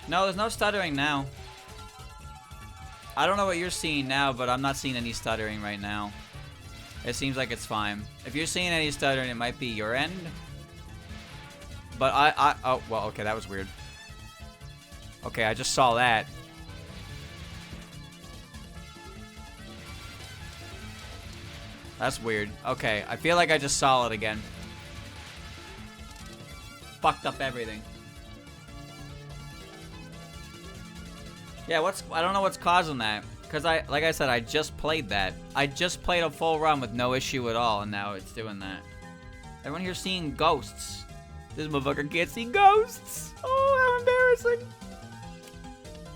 No, there's no stuttering now. I don't know what you're seeing now, but I'm not seeing any stuttering right now. It seems like it's fine. If you're seeing any stuttering, it might be your end. But oh, well, okay, that was weird. Okay, I just saw that. That's weird. Okay, I feel like I just saw it again. Fucked up everything. Yeah, I don't know what's causing that. Because like I said, I just played that. I just played a full run with no issue at all, and now it's doing that. Everyone here's seeing ghosts. This motherfucker can't see ghosts. Oh, how embarrassing.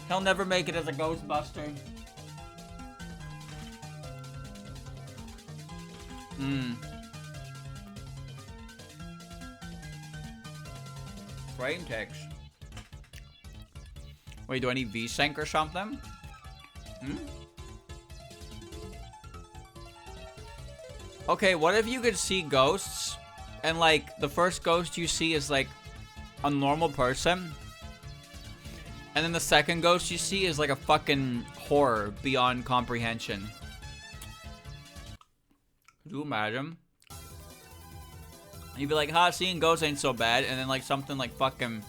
He'll never make it as a Ghostbuster. Frame text. Wait, do I need V-Sync or something? Okay, what if you could see ghosts, and like, the first ghost you see is like a normal person, and then the second ghost you see is like a fucking horror beyond comprehension? Could you imagine? You'd be like, ha, seeing ghosts ain't so bad, and then like something like fucking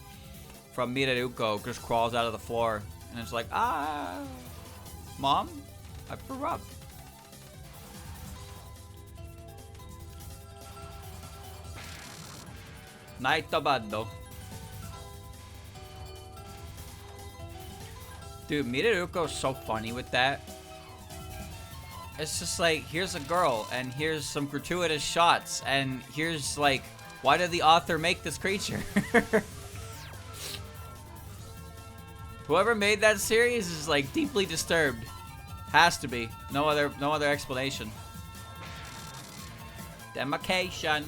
from Miraruko just crawls out of the floor, and it's like, ah, Mom, I threw up. Naitabado. Dude, Miruko's so funny with that. It's just like, here's a girl, and here's some gratuitous shots, and here's like, why did the author make this creature? Whoever made that series is like deeply disturbed. Has to be. No other explanation. Demarcation.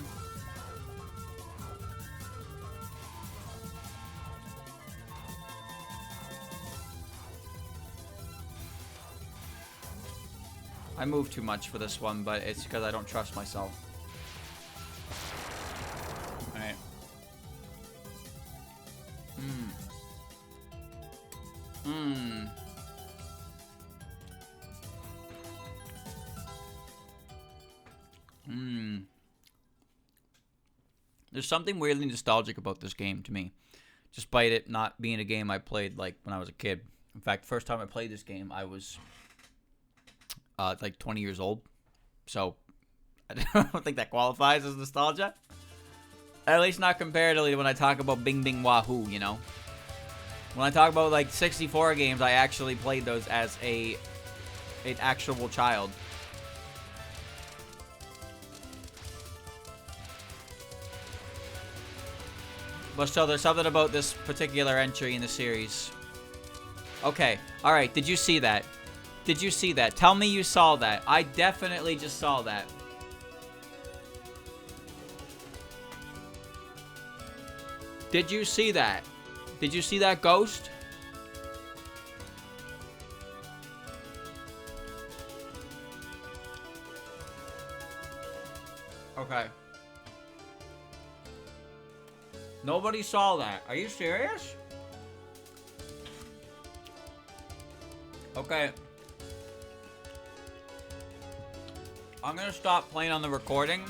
I move too much for this one, but it's because I don't trust myself. Alright. There's something weirdly nostalgic about this game to me, despite it not being a game I played like when I was a kid. In fact, first time I played this game, I was like 20 years old, so I don't think that qualifies as nostalgia. At least not comparatively when I talk about Bing Bing Wahoo, you know? When I talk about like 64 games, I actually played those as an actual child. But still, there's something about this particular entry in the series. Okay, alright, did you see that? Did you see that? Tell me you saw that. I definitely just saw that. Did you see that? Did you see that ghost? Okay. Nobody saw that. Are you serious? Okay. I'm gonna stop playing on the recording,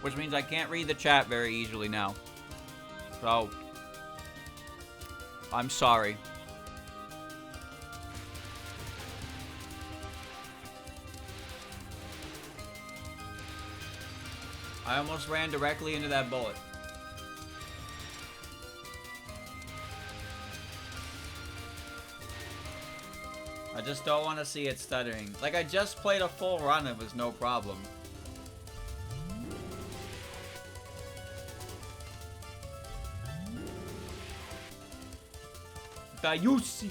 which means I can't read the chat very easily now. So, I'm sorry. I almost ran directly into that bullet. I just don't want to see it stuttering. Like, I just played a full run, it was no problem. Dayusi.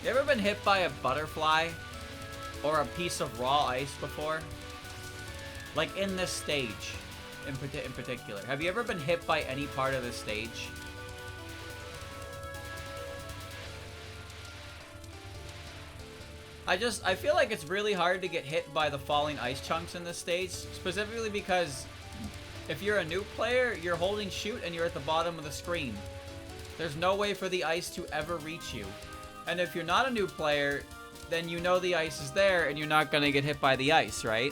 You ever been hit by a butterfly or a piece of raw ice before? Like in this stage in particular. Have you ever been hit by any part of this stage? I feel like it's really hard to get hit by the falling ice chunks in this stage, specifically because if you're a new player, you're holding shoot and you're at the bottom of the screen. There's no way for the ice to ever reach you. And if you're not a new player, then you know the ice is there and you're not gonna get hit by the ice, right?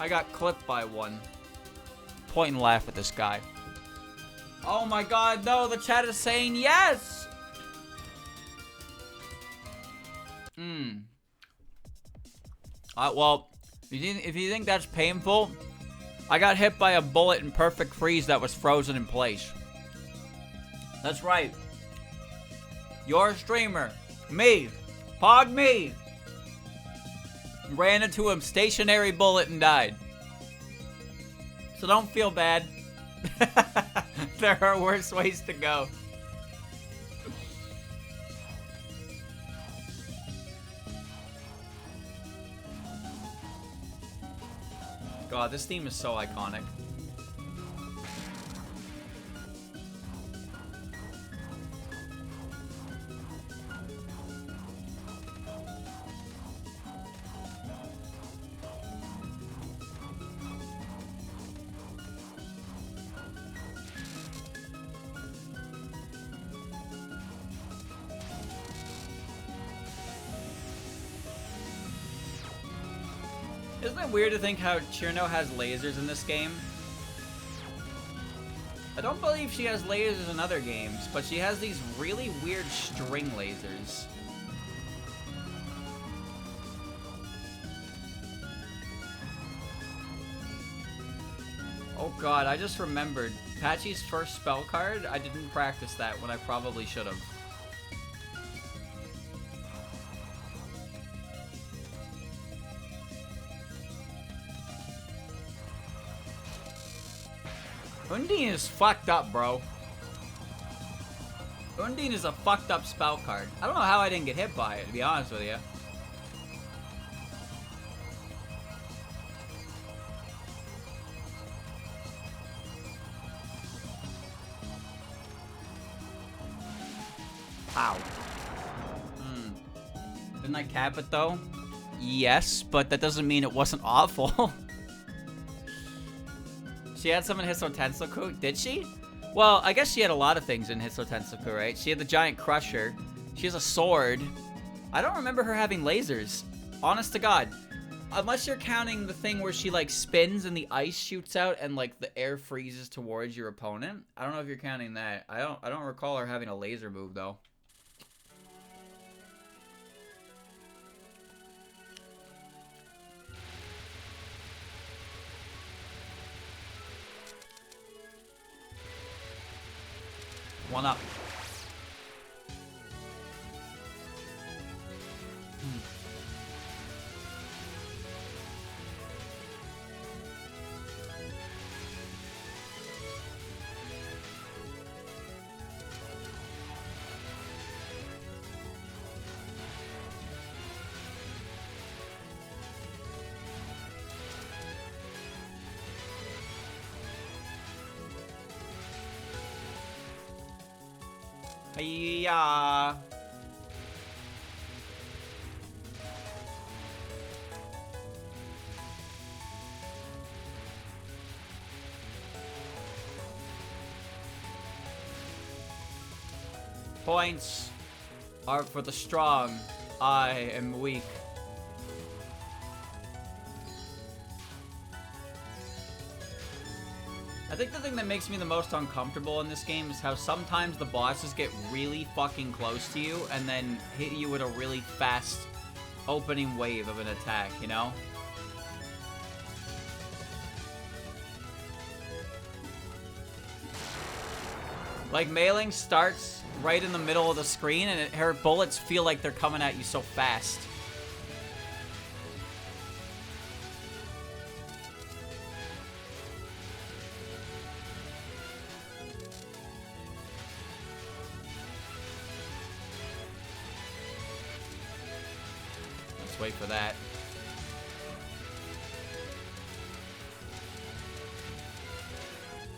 I got clipped by one. Point and laugh at this guy. Oh my god, no, the chat is saying yes! Well, if you think that's painful, I got hit by a bullet in perfect freeze that was frozen in place. That's right. Your streamer, me, Pog me, ran into a stationary bullet and died. So don't feel bad. There are worse ways to go. God, this theme is so iconic. Isn't it weird to think how Chirno has lasers in this game? I don't believe she has lasers in other games, but she has these really weird string lasers. Oh god, I just remembered. Patchy's first spell card, I didn't practice that when I probably should have. Undine is fucked up, bro. Undine is a fucked up spell card. I don't know how I didn't get hit by it, to be honest with you. How? Didn't I cap it, though? Yes, but that doesn't mean it wasn't awful. She had some in Hisso Tensoku, did she? Well, I guess she had a lot of things in Hisso Tensoku, right? She had the Giant Crusher. She has a sword. I don't remember her having lasers. Honest to God. Unless you're counting the thing where she, like, spins and the ice shoots out and, like, the air freezes towards your opponent. I don't know if you're counting that. I don't recall her having a laser move, though. One up. Yeah. Points are for the strong. I am weak. I think the thing that makes me the most uncomfortable in this game is how sometimes the bosses get really fucking close to you and then hit you with a really fast opening wave of an attack, you know? Like, Mailing starts right in the middle of the screen and her bullets feel like they're coming at you so fast. Wait for that.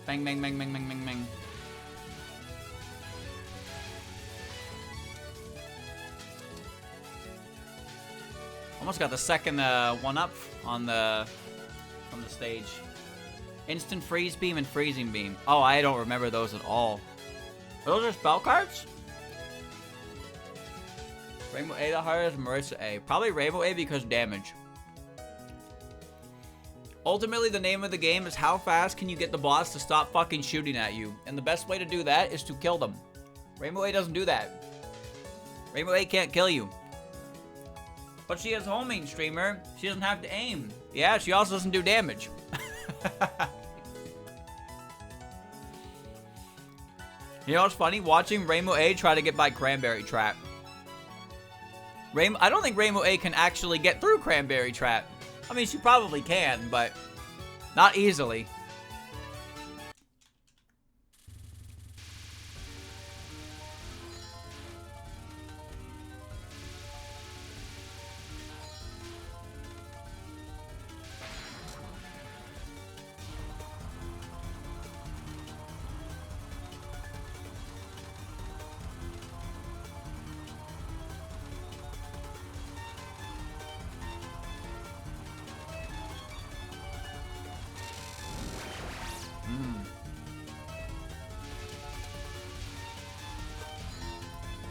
Bang, bang, bang, bang, bang, bang, bang. Almost got the second one up on from the stage. Instant freeze beam and freezing beam. Oh, I don't remember those at all. Those are spell cards? Rainbow A the hardest, Marissa A. Probably Rainbow A because damage. Ultimately, the name of the game is how fast can you get the boss to stop fucking shooting at you. And the best way to do that is to kill them. Rainbow A doesn't do that. Rainbow A can't kill you. But she is homing, streamer. She doesn't have to aim. Yeah, she also doesn't do damage. You know what's funny? Watching Rainbow A try to get by Cranberry Trap. I don't think Rainbow A can actually get through Cranberry Trap. I mean, she probably can, but not easily.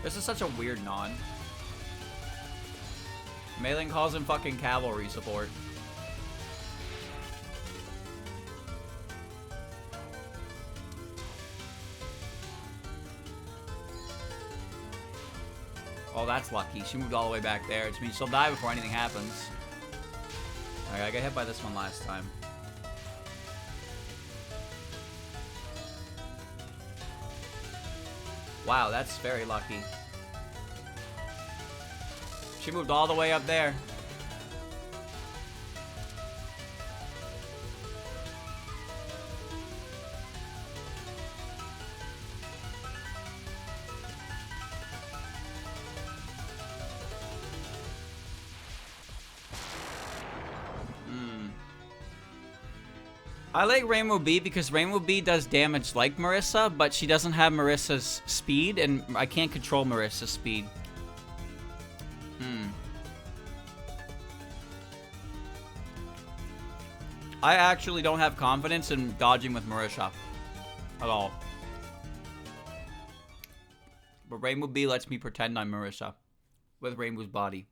This is such a weird non. Mailing calls him fucking cavalry support. Oh, that's lucky. She moved all the way back there, which means she'll die before anything happens. Alright, I got hit by this one last time. Wow, that's very lucky. She moved all the way up there. I like Rainbow B because Rainbow B does damage like Marissa, but she doesn't have Marissa's speed, and I can't control Marissa's speed. I actually don't have confidence in dodging with Marissa at all. But Rainbow B lets me pretend I'm Marissa with Rainbow's body.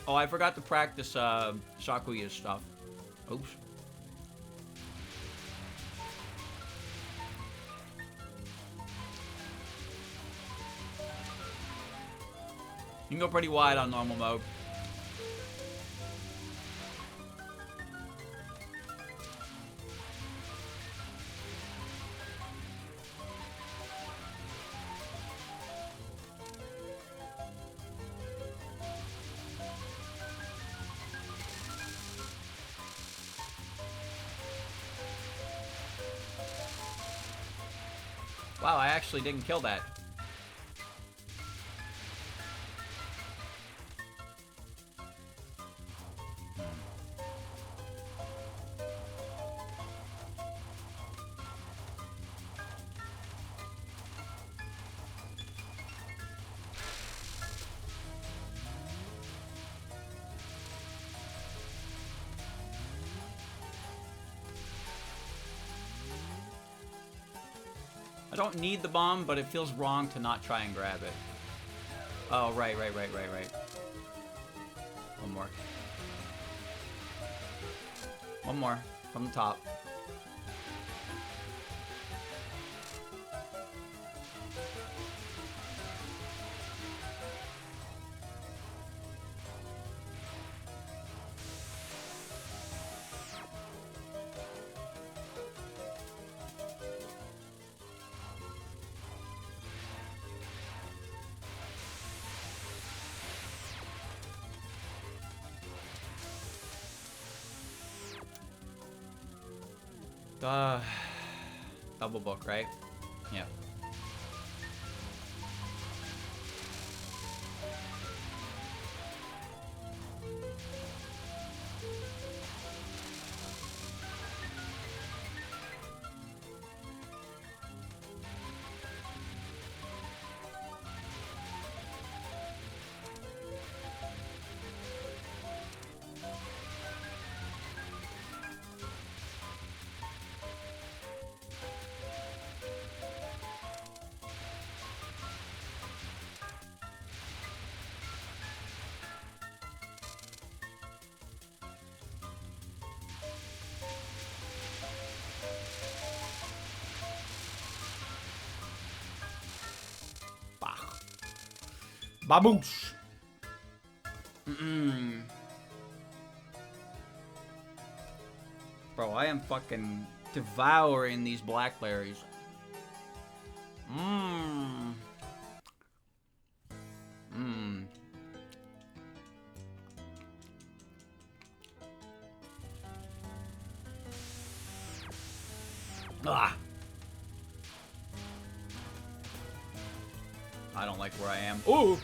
Oh, I forgot to practice Shakuya's stuff. Oops. You can go pretty wide on normal mode. Wow, I actually didn't kill that. I don't need the bomb, but it feels wrong to not try and grab it. Oh, right. One more. One more. From the top. Double book, right? Yeah. Baboosh! Bro, I am fucking devouring these blackberries. Ah! I don't like where I am. Ooh!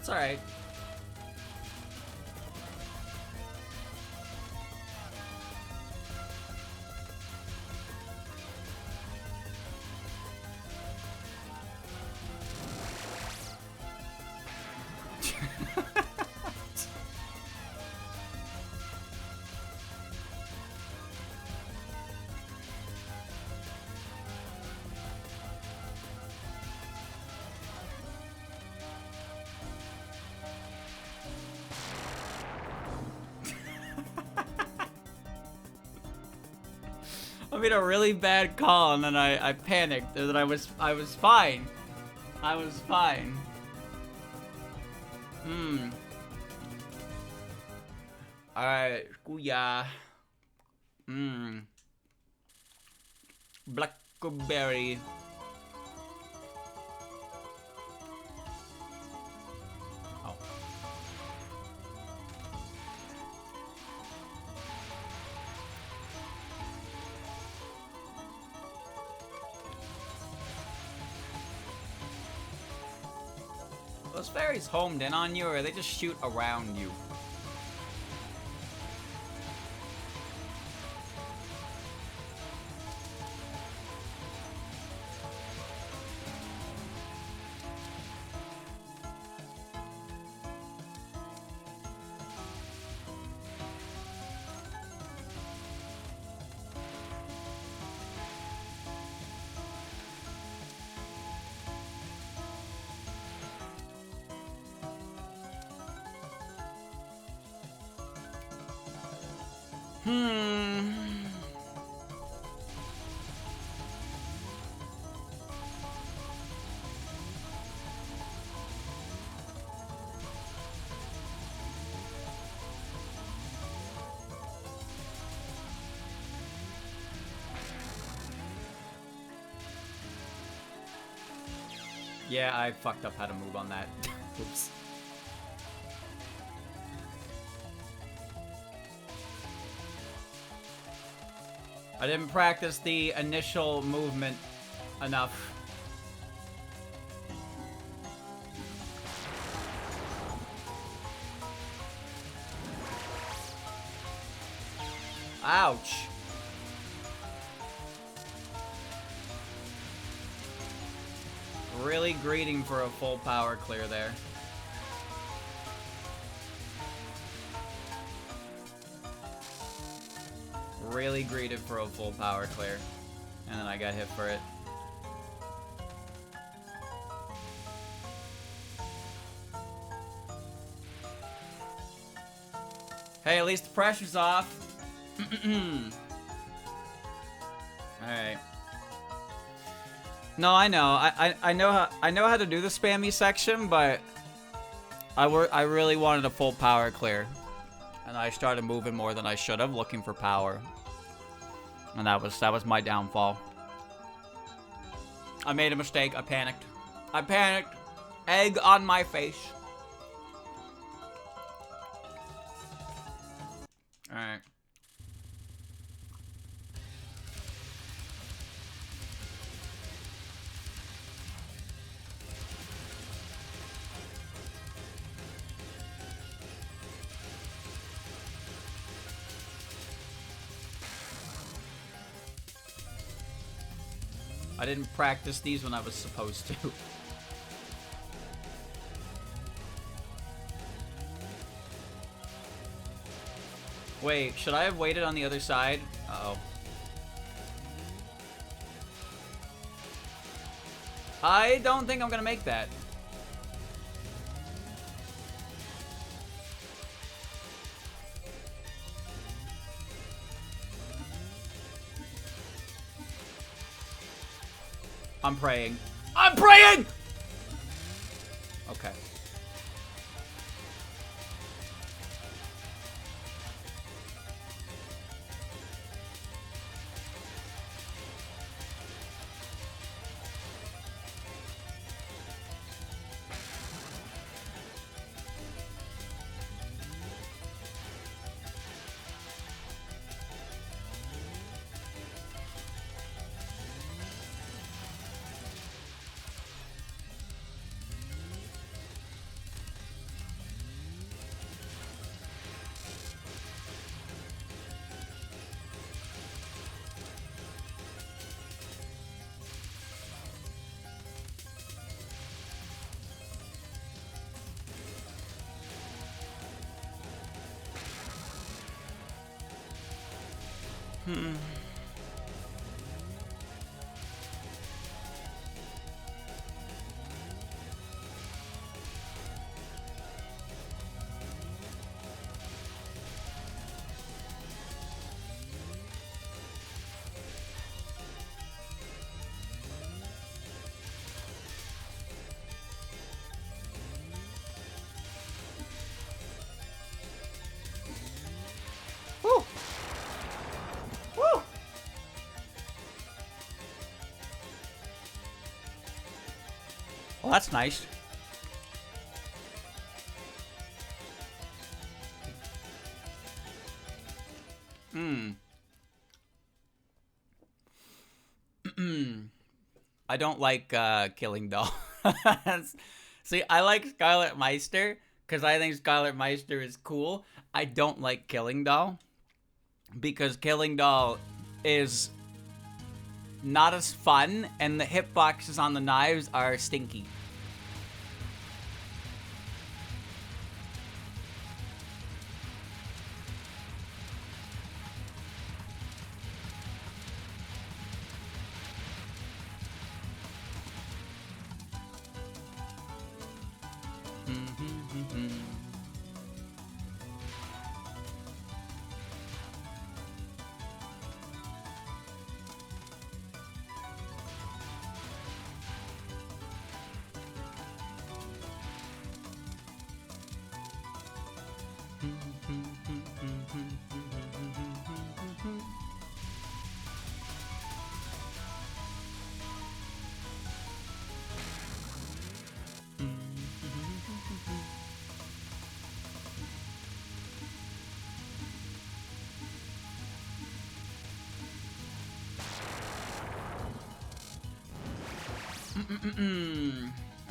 That's alright. I made a really bad call and then I panicked and then I was fine. I was fine. Alright, Kuya. Blackberry. Oh. Those fairies homed in on you, or they just shoot around you? Yeah, I fucked up how to move on that. Oops. I didn't practice the initial movement enough. Ouch. Really greeting for a full power clear there. Really greeted for a full power clear. And then I got hit for it. Hey, at least the pressure's off. Alright. No, I know. I know how to do the spammy section, but I really wanted a full power clear. And I started moving more than I should have, looking for power. And that was my downfall. I made a mistake. I panicked. I panicked. Egg on my face. Alright. I didn't practice these when I was supposed to. Wait, should I have waited on the other side? Uh-oh. I don't think I'm gonna make that. I'm praying. I'm praying! Okay. Woo! Woo! Well, that's nice. I don't like Killing Doll. See, I like Scarlet Meister because I think Scarlet Meister is cool. I don't like Killing Doll because Killing Doll is not as fun, and the hitboxes on the knives are stinky.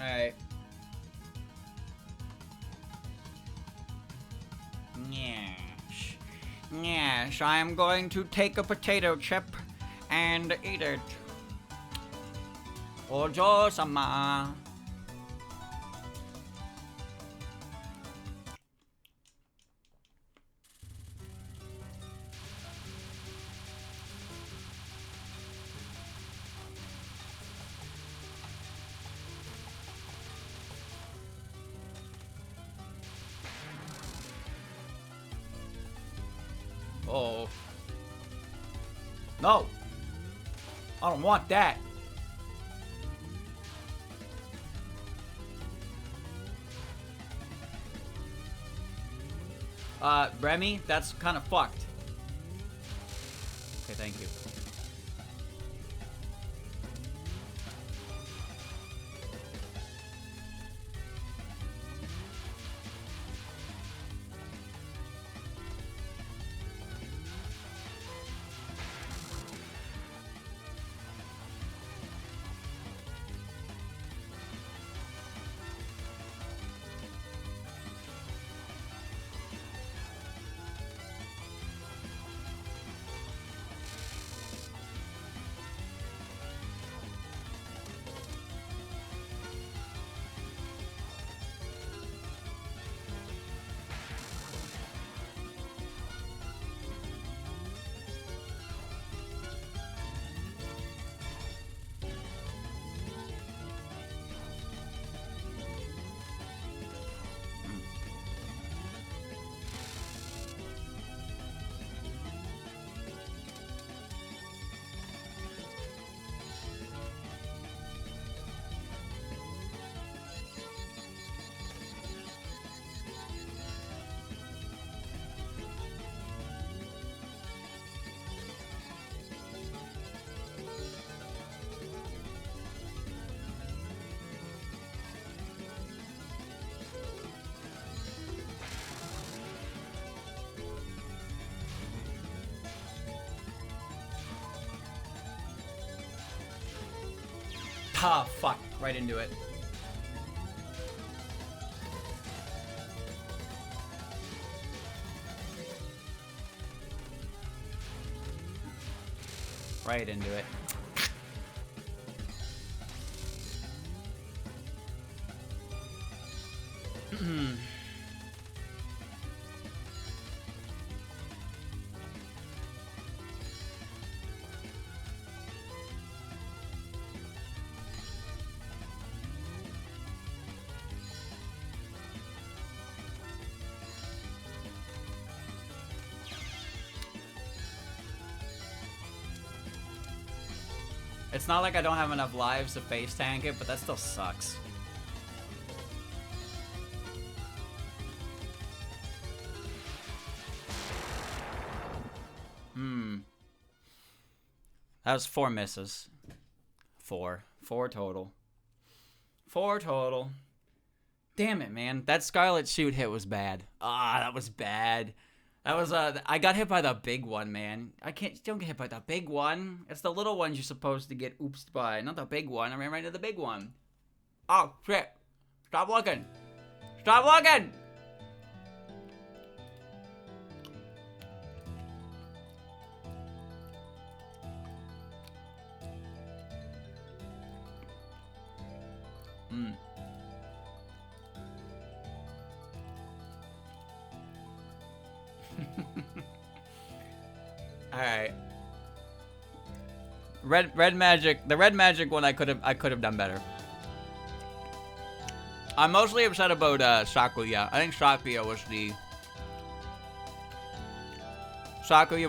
Alright. Yes. Yes, I am going to take a potato chip and eat it. Ojo-sama. Oh. No. I don't want that. Remy, that's kind of fucked. Okay, thank you. Ah, fuck. Right into it. Right into it. It's not like I don't have enough lives to face tank it, but that still sucks. That was 4 misses. 4 total. 4 total. Damn it, man. That Scarlet shoot hit was bad. Ah, that was bad. That was, I got hit by the big one, man. Don't get hit by the big one. It's the little ones you're supposed to get oopsed by, not the big one. I ran right into the big one. Oh, shit. Stop looking. Stop looking! Alright. Red magic. The red magic one I could have done better. I'm mostly upset about Sakuya. I think Sakuya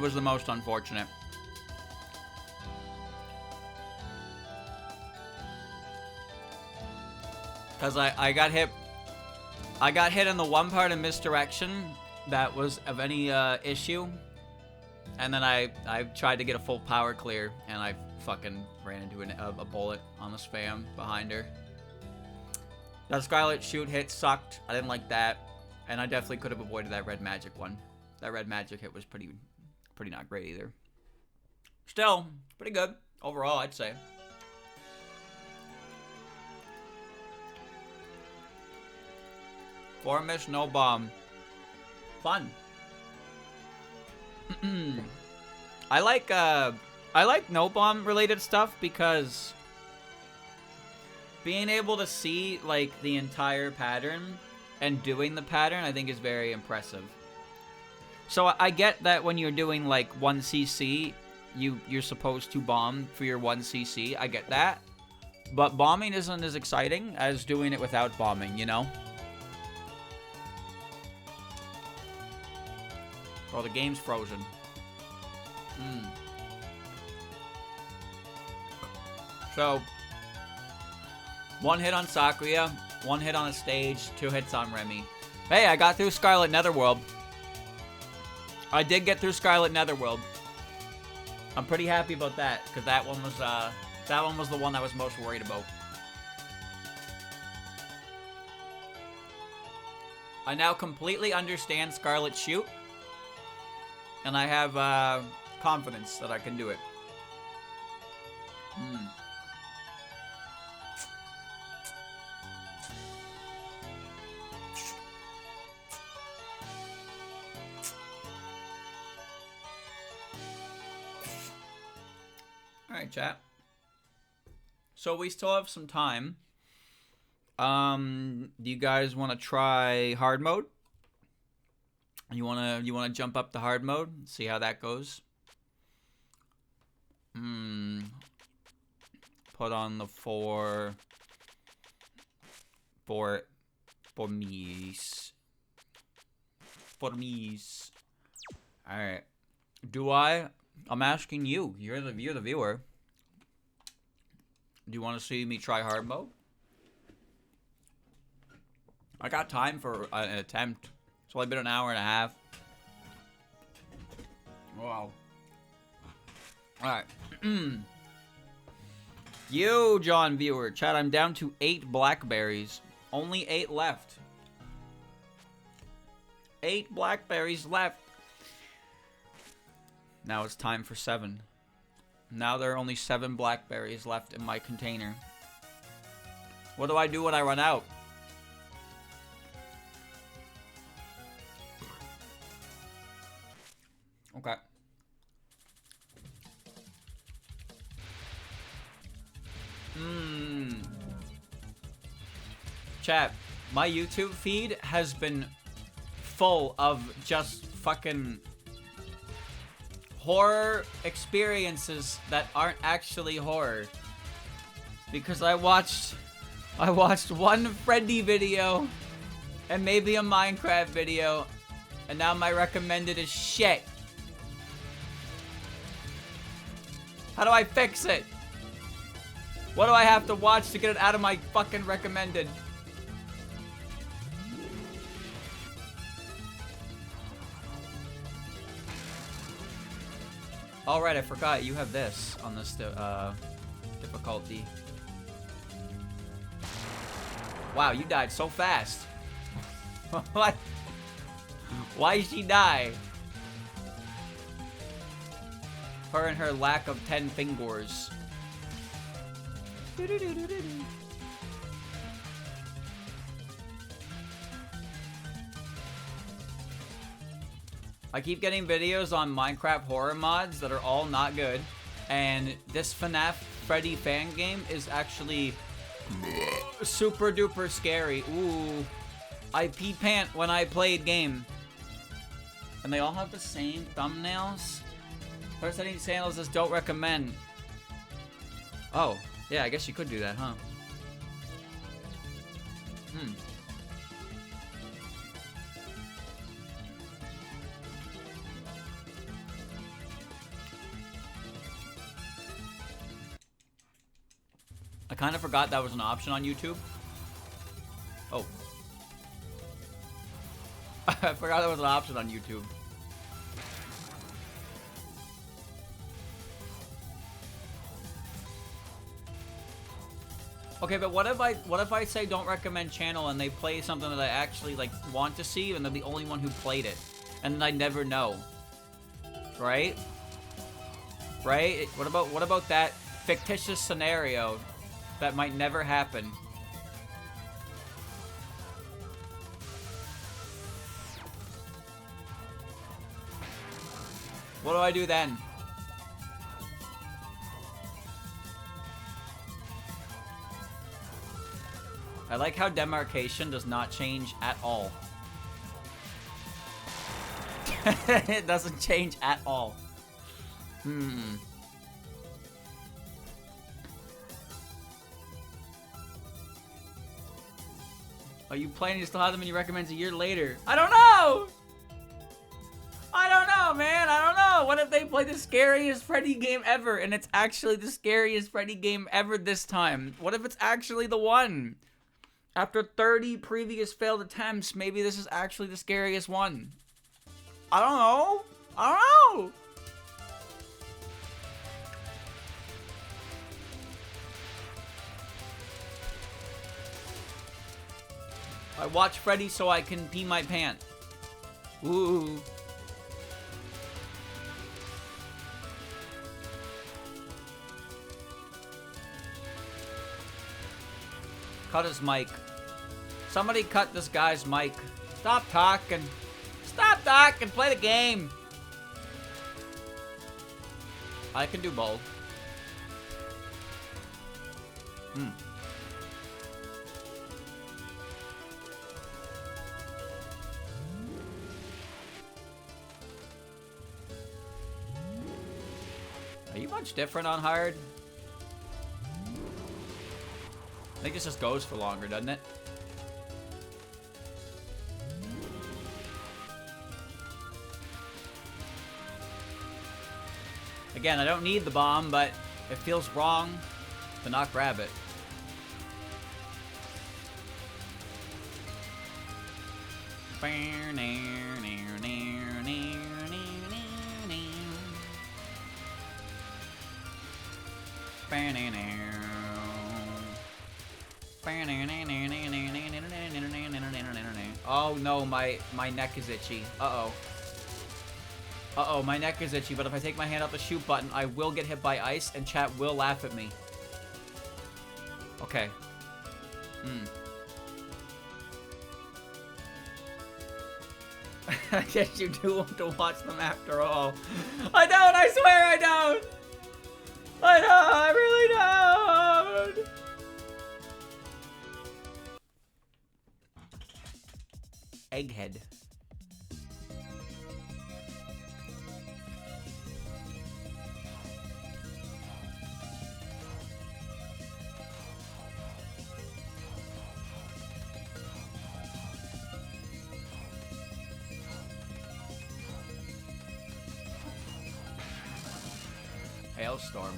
was the most unfortunate. Cause I got hit in the one part of misdirection that was of any issue. And then I tried to get a full power clear, and I fucking ran into a bullet on the spam behind her. That Scarlet shoot hit sucked. I didn't like that. And I definitely could have avoided that red magic one. That red magic hit was pretty not great either. Still, pretty good overall, I'd say. Four miss, no bomb. Fun. I like no bomb related stuff because being able to see like the entire pattern and doing the pattern I think is very impressive. So I get that when you're doing like 1cc, you're supposed to bomb for your 1cc. I get that. But bombing isn't as exciting as doing it without bombing, you know? Oh, the game's frozen. So, 1 hit on Sakuya, 1 hit on a stage, 2 hits on Remy. Hey, I got through Scarlet Netherworld. I did get through Scarlet Netherworld. I'm pretty happy about that, because that one was the one I was most worried about. I now completely understand Scarlet Shoot. And I have confidence that I can do it. Alright, chat. So we still have some time. Do you guys want to try hard mode? You wanna jump up to hard mode, see how that goes. Put on the four me's. Alright. I'm asking you. You're the viewer. Do you want to see me try hard mode? I got time for an attempt. It's only been an hour and a half. Wow. Alright. You, John viewer. Chat, I'm down to 8 blackberries. Only 8 left. 8 blackberries left. Now it's time for 7. Now there are only 7 blackberries left in my container. What do I do when I run out? Okay. Chat, my YouTube feed has been full of just fucking horror experiences that aren't actually horror. Because I watched one Freddy video and maybe a Minecraft video, and now my recommended is shit. How do I fix it? What do I have to watch to get it out of my fucking recommended? All right, I forgot you have this on this difficulty. Wow, you died so fast. What? Why did she die? Her and her lack of 10 fingers. I keep getting videos on Minecraft horror mods that are all not good. And this FNAF Freddy fan game is actually super duper scary. Ooh. I pee-pant when I played game. And they all have the same thumbnails? First setting channels says don't recommend. Oh, yeah, I guess you could do that, huh? I kind of forgot that was an option on YouTube. Oh. I forgot that was an option on YouTube. Okay, but what if I say don't recommend channel and they play something that I actually like want to see and they're the only one who played it, and then I never know, right? Right? What about that fictitious scenario that might never happen? What do I do then? I like how demarcation does not change at all. It doesn't change at all. Are you planning to still have them and you recommend a year later? I don't know! I don't know, man. I don't know. What if they play the scariest Freddy game ever and it's actually the scariest Freddy game ever this time? What if it's actually the one? After 30 previous failed attempts, maybe this is actually the scariest one. I don't know. I don't know. I watch Freddy so I can pee my pants. Ooh. Cut his mic. Somebody cut this guy's mic. Stop talking. Stop talking. Play the game. I can do both. Are you much different on hard? I think this just goes for longer, doesn't it? Again, I don't need the bomb, but it feels wrong to not grab it. Oh no, my neck is itchy. Uh-oh. Uh-oh, my neck is itchy, but if I take my hand off the shoot button, I will get hit by ice and chat will laugh at me. Okay. I guess you do want to watch them after all. I don't, I swear I don't! I don't, I really don't! Egghead. Hailstorm.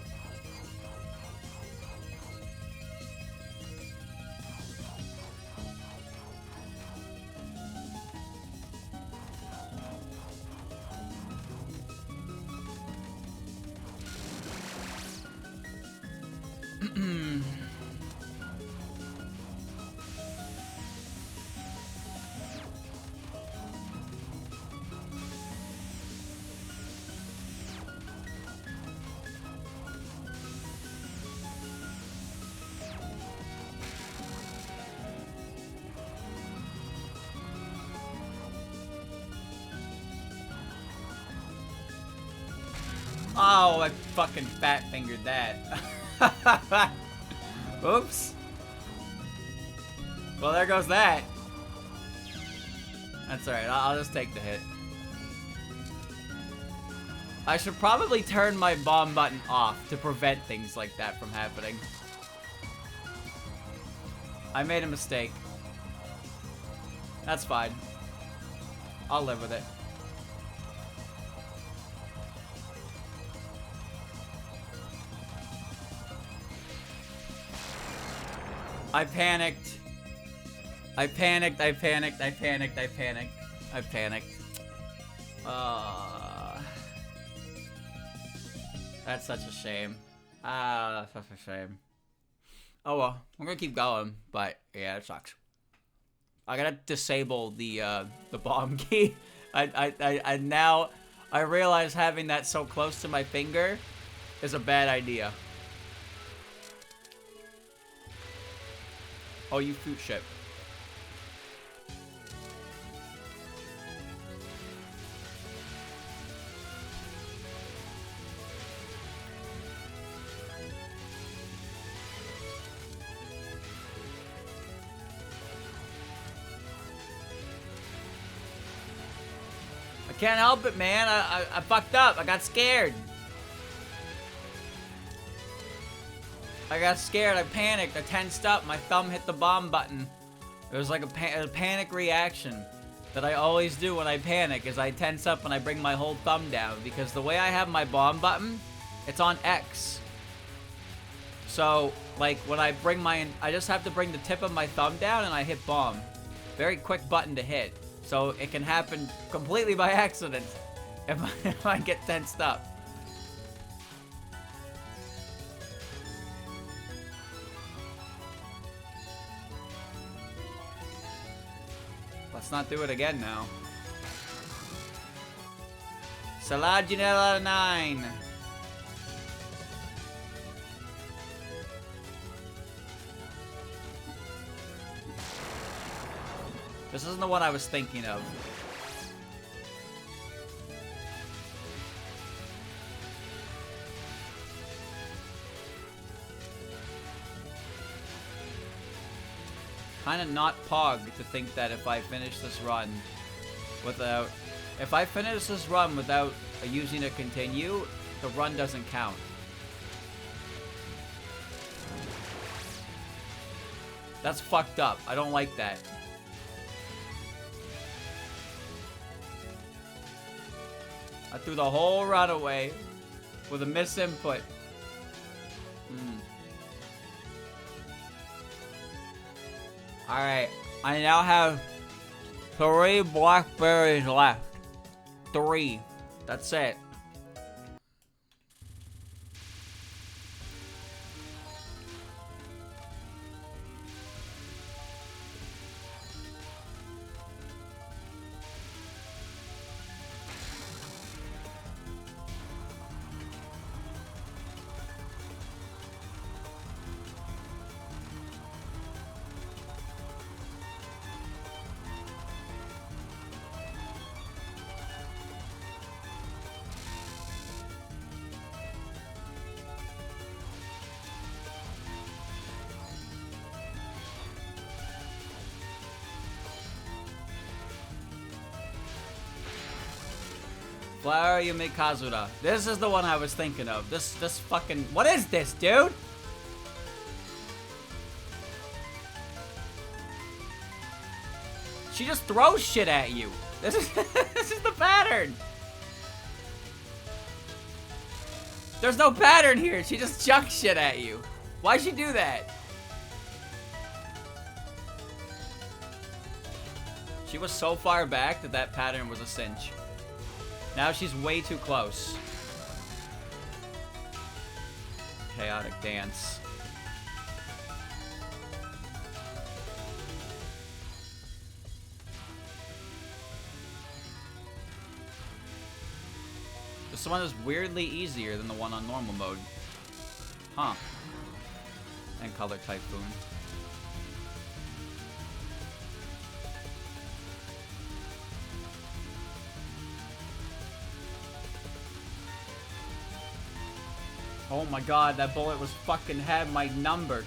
Oh, I fucking fat fingered that. Oops. Well, there goes that. That's alright, I'll just take the hit. I should probably turn my bomb button off to prevent things like that from happening. I made a mistake. That's fine. I'll live with it. I panicked. I panicked. That's such a shame. That's such a shame. Oh well, we're gonna keep going, but yeah, it sucks. I gotta disable the bomb key. I now realize having that so close to my finger is a bad idea. Oh, you fruit ship. I can't help it, man. I fucked up. I got scared. I got scared, I panicked, I tensed up, my thumb hit the bomb button. It was like a panic reaction that I always do when I panic, is I tense up and I bring my whole thumb down, because the way I have my bomb button, it's on X. So, like, when I bring I just have to bring the tip of my thumb down and I hit bomb. Very quick button to hit. So it can happen completely by accident if I get tensed up. Let's not do it again now. Salaginella 9. This isn't the one I was thinking of. Kind of not pog to think that if I finish this run without... If I finish this run without using a continue, the run doesn't count. That's fucked up. I don't like that. I threw the whole run away with a misinput. Alright, I now have 3 blackberries left. 3. That's it. Flower Yume Kazura. This is the one I was thinking of. This fucking... What is this, dude? She just throws shit at you. This is this is the pattern. There's no pattern here. She just chucks shit at you. Why'd she do that? She was so far back that that pattern was a cinch. Now she's way too close. Chaotic dance. This one is weirdly easier than the one on normal mode. Huh. And Color Typhoon. Oh my god, that bullet was fucking had my number.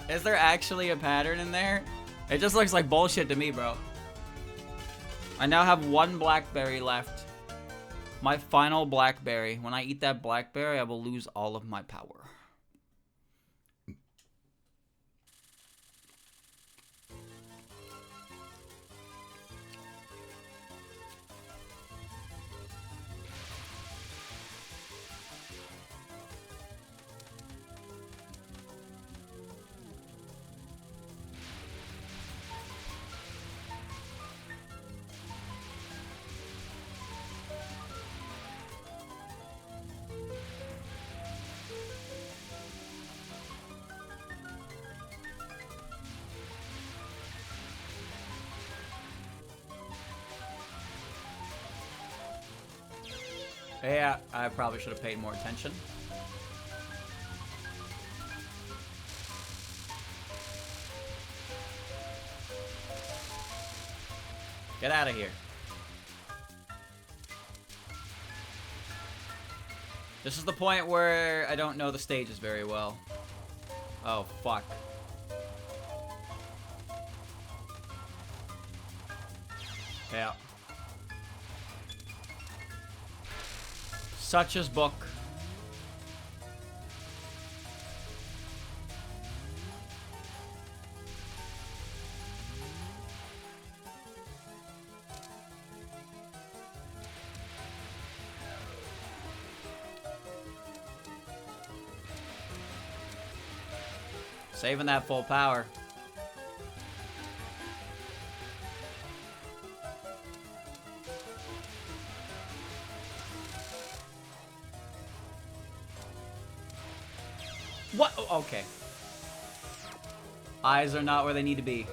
Is there actually a pattern in there? It just looks like bullshit to me, bro. I now have one blackberry left. My final blackberry. When I eat that blackberry, I will lose all of my power. Yeah, I probably should have paid more attention. Get out of here. This is the point where I don't know the stages very well. Oh, fuck. Yeah. Such as book. Saving that full power. What? Okay. Eyes are not where they need to be.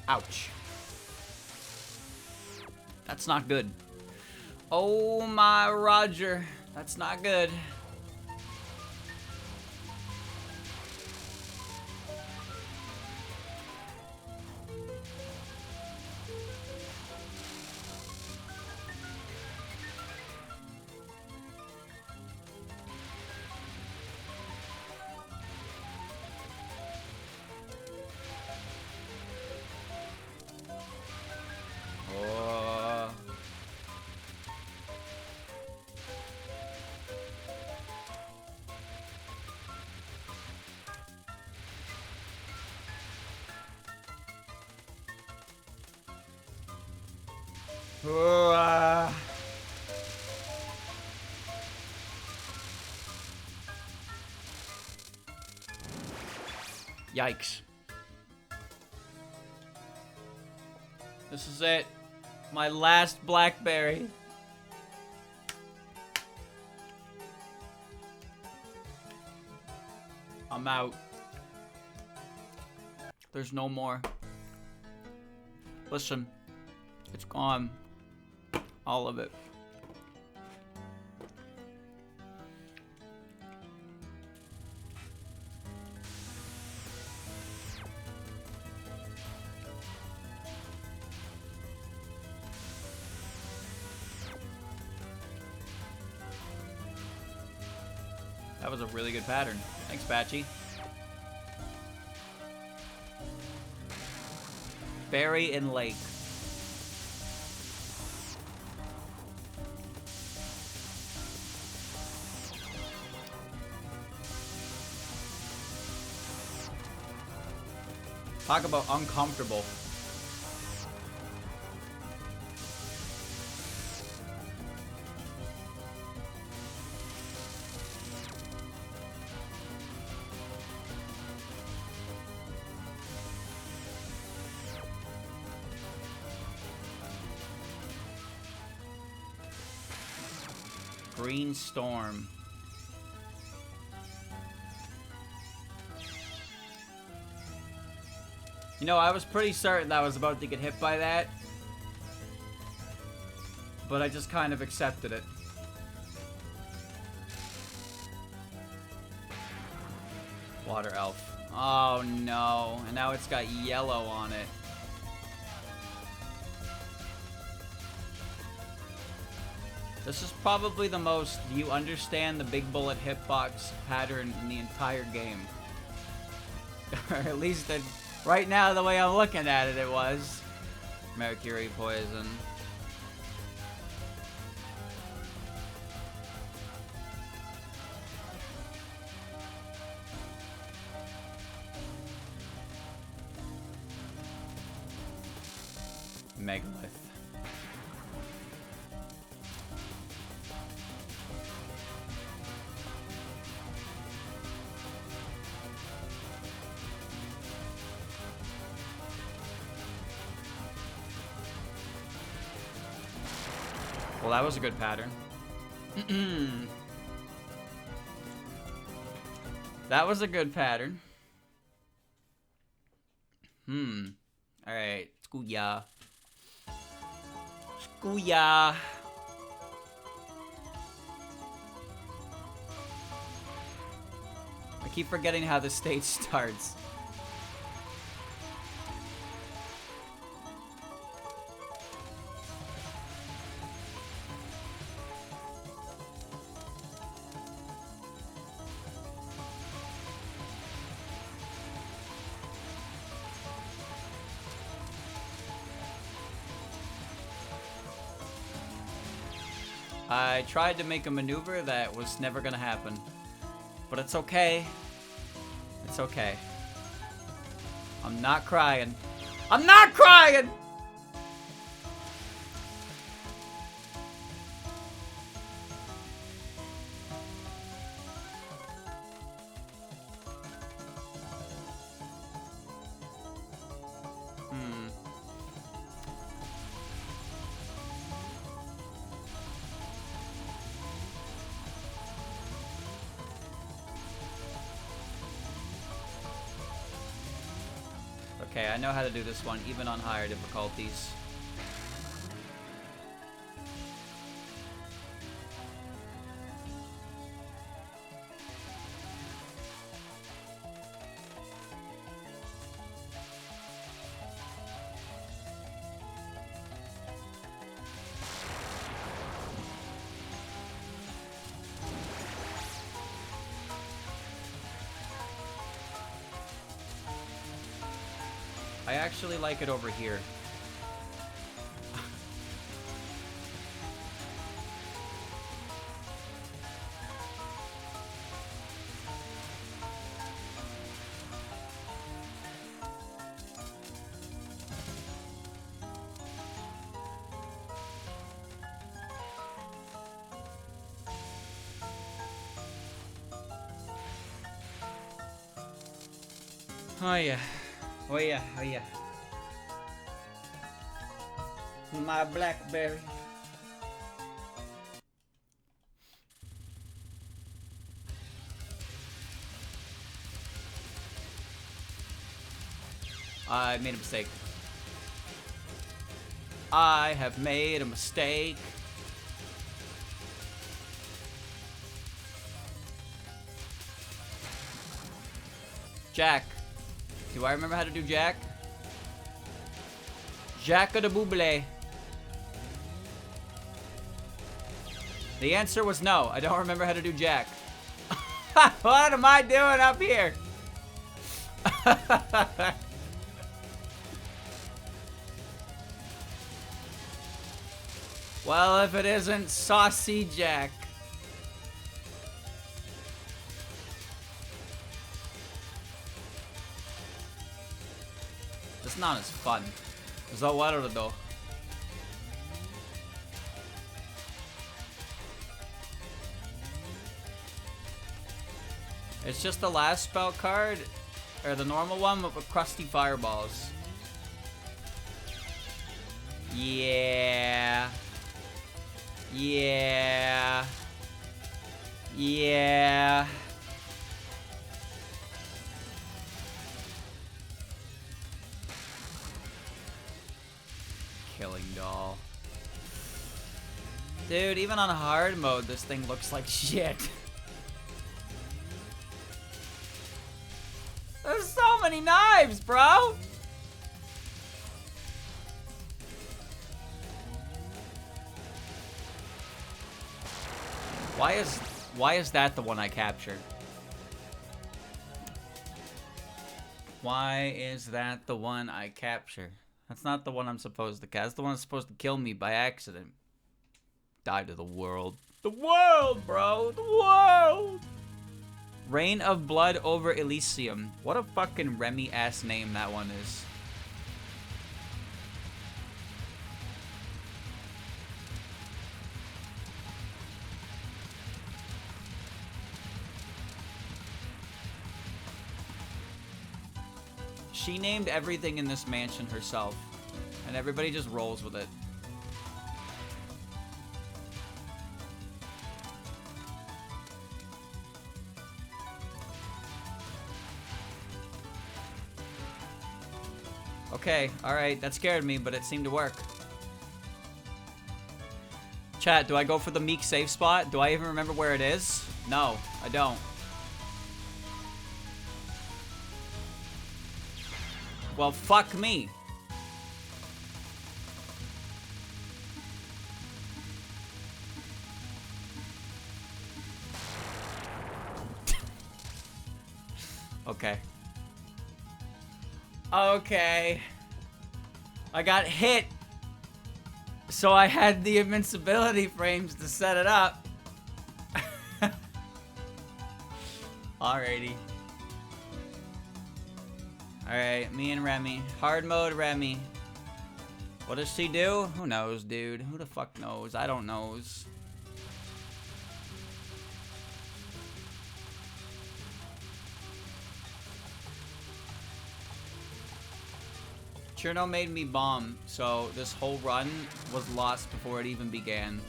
Ouch. That's not good. Oh my Roger. That's not good. Yikes. This is it. My last blackberry. I'm out. There's no more. Listen. It's gone. All of it. That was a really good pattern. Thanks, Patchy. Berry and Lake. Talk about uncomfortable. Green Storm. You know, I was pretty certain that I was about to get hit by that. But I just kind of accepted it. Water Elf. Oh no. And now it's got yellow on it. This is probably the most you understand the big bullet hitbox pattern in the entire game. Or at least right now, the way I'm looking at it, it was. Mercury Poison. Megalith. Well, that was a good pattern. That was a good pattern. Alright. Skooya. Skooya. I keep forgetting how the stage starts. I tried to make a maneuver that was never gonna happen. But it's okay. It's okay. I'm not crying. I'm not crying! Okay, I know how to do this one, even on higher difficulties. I actually like it over here. Oh yeah. Oh yeah, oh yeah. My Blackberry. I made a mistake. I have made a mistake. Jack. Do I remember how to do Jack? Jack of the Bouble. The answer was no. I don't remember how to do Jack. What am I doing up here? Well, if it isn't Saucy Jack. It's not as fun. So what are though? It's just the last spell card, or the normal one with crusty fireballs. Yeah. Yeah. Yeah. Killing doll. Dude, even on hard mode, this thing looks like shit. There's so many knives, bro! Why is that the one I captured? Why is that the one I capture? That's not the one I'm supposed to catch. That's the one that's supposed to kill me by accident. Die to the world. The world, bro! The world! Reign of Blood over Elysium. What a fucking Remy-ass name that one is. She named everything in this mansion herself, and everybody just rolls with it. Okay, alright, that scared me, but it seemed to work. Chat, do I go for the Meek safe spot? Do I even remember where it is? No, I don't. Well, fuck me. Okay. Okay. I got hit. So I had the invincibility frames to set it up. Alrighty. Alright, me and Remy. Hard mode Remy. What does she do? Who knows, dude? Who the fuck knows? I don't knows. Cherno made me bomb, so this whole run was lost before it even began.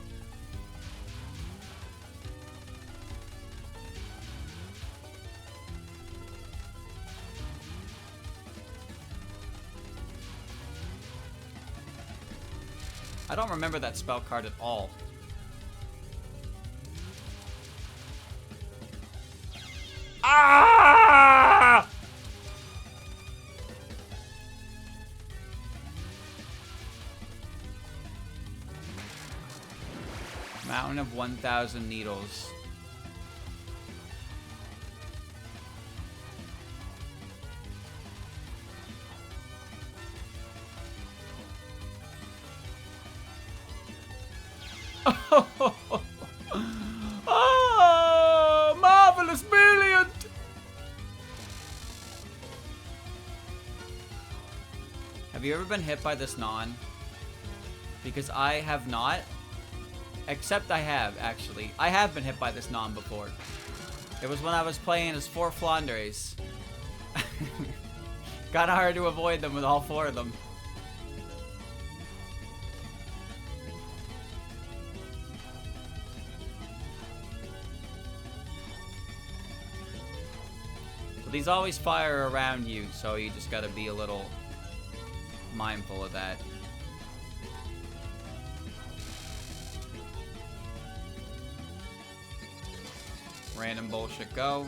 I don't remember that spell card at all. Ah! Mountain of 1,000 needles. Oh, marvelous, brilliant! Have you ever been hit by this non? Because I have not. Except I have, actually. I have been hit by this non before. It was when I was playing as 4 Flandres. Kinda hard to avoid them with all 4 of them. But these always fire around you, so you just gotta be a little mindful of that. Random bullshit go.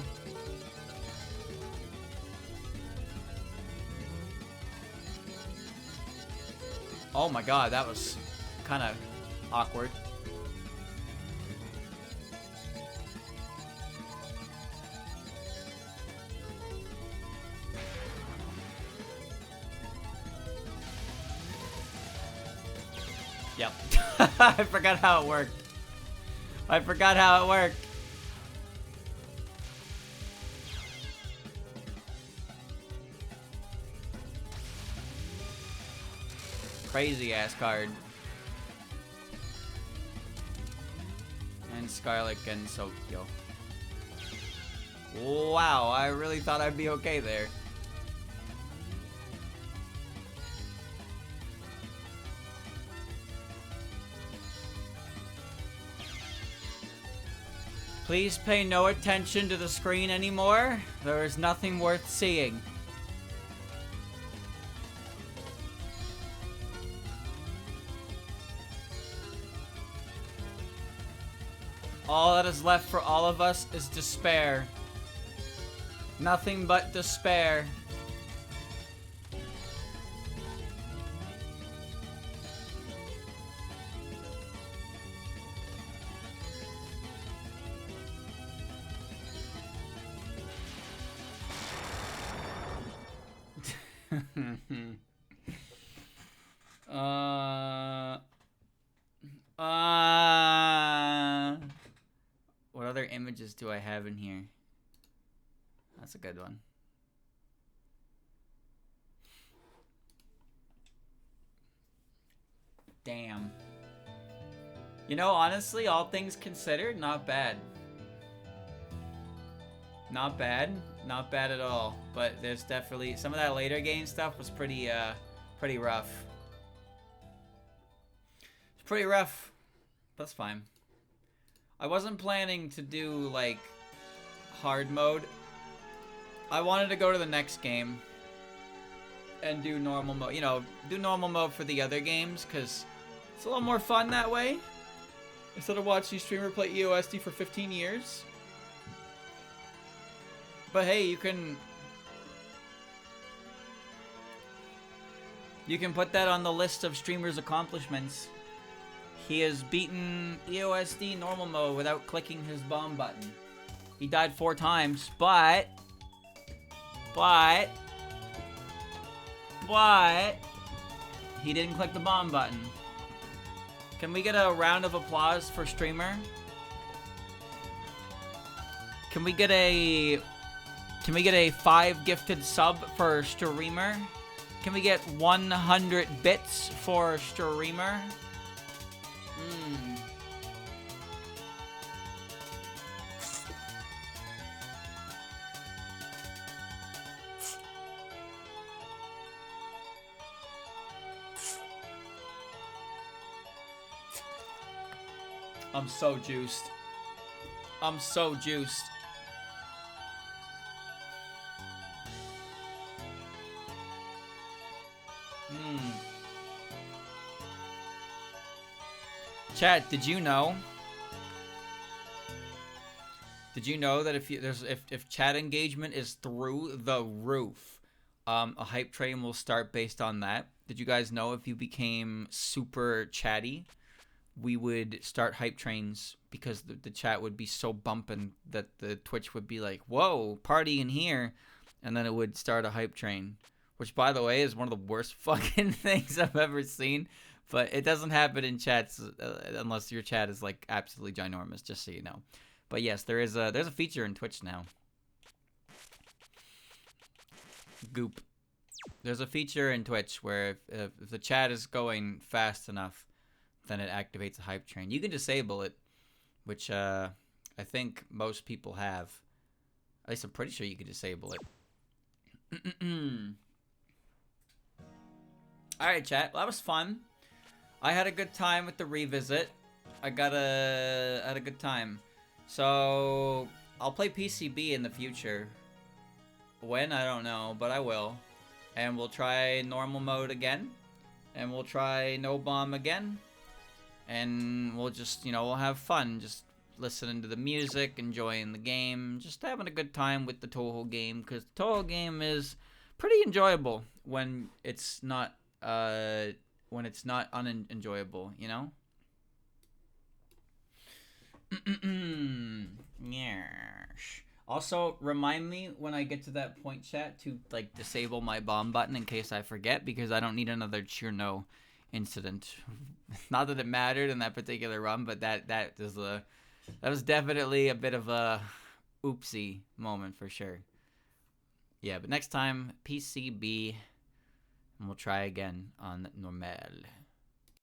Oh my god, that was kind of awkward. Yep. I forgot how it worked. I forgot how it worked. Crazy ass card. And Scarlet Gensou. Wow, I really thought I'd be okay there. Please pay no attention to the screen anymore. There is nothing worth seeing. All that is left for all of us is despair. Nothing but despair. What other images do I have in here? That's a good one. Damn. You know, honestly, all things considered, not bad. Not bad. Not bad at all. But there's definitely... some of that later game stuff was pretty rough. It's pretty rough. That's fine. I wasn't planning to do, like, hard mode. I wanted to go to the next game and do normal mode. You know, do normal mode for the other games, because it's a little more fun that way. Instead of watching a streamer play EoSD for 15 years. But hey, you can put that on the list of streamers' accomplishments. He has beaten EoSD normal mode without clicking his bomb button. He died 4 times, but he didn't click the bomb button. Can we get a round of applause for streamer? Can we get a 5 gifted sub for streamer? Can we get 100 bits for streamer? I'm so juiced. I'm so juiced. Chat, did you know? Did you know that if chat engagement is through the roof, a hype train will start based on that? Did you guys know if you became super chatty, we would start hype trains because the chat would be so bumping that the Twitch would be like, whoa, party in here. And then it would start a hype train, which, by the way, is one of the worst fucking things I've ever seen. But it doesn't happen in chats unless your chat is like absolutely ginormous, just so you know. But yes, there's a feature in Twitch now. Goop. There's a feature in Twitch where if the chat is going fast enough, then it activates a hype train. You can disable it, which I think most people have. At least I'm pretty sure you can disable it. Alright, chat. Well, that was fun. I had a good time with the revisit. I had a good time. So I'll play PCB in the future. When? I don't know, but I will. And we'll try normal mode again. And we'll try no bomb again. And we'll just, you know, we'll have fun. Just listening to the music, enjoying the game. Just having a good time with the Toho game. Because the Toho game is pretty enjoyable when it's not unenjoyable, you know? Yes. Also, remind me when I get to that point, chat, to like disable my bomb button in case I forget, because I don't need another cheer no incident. Not that it mattered in that particular run, but that was definitely a bit of a oopsie moment for sure. Yeah, but next time PCB, and we'll try again on normal.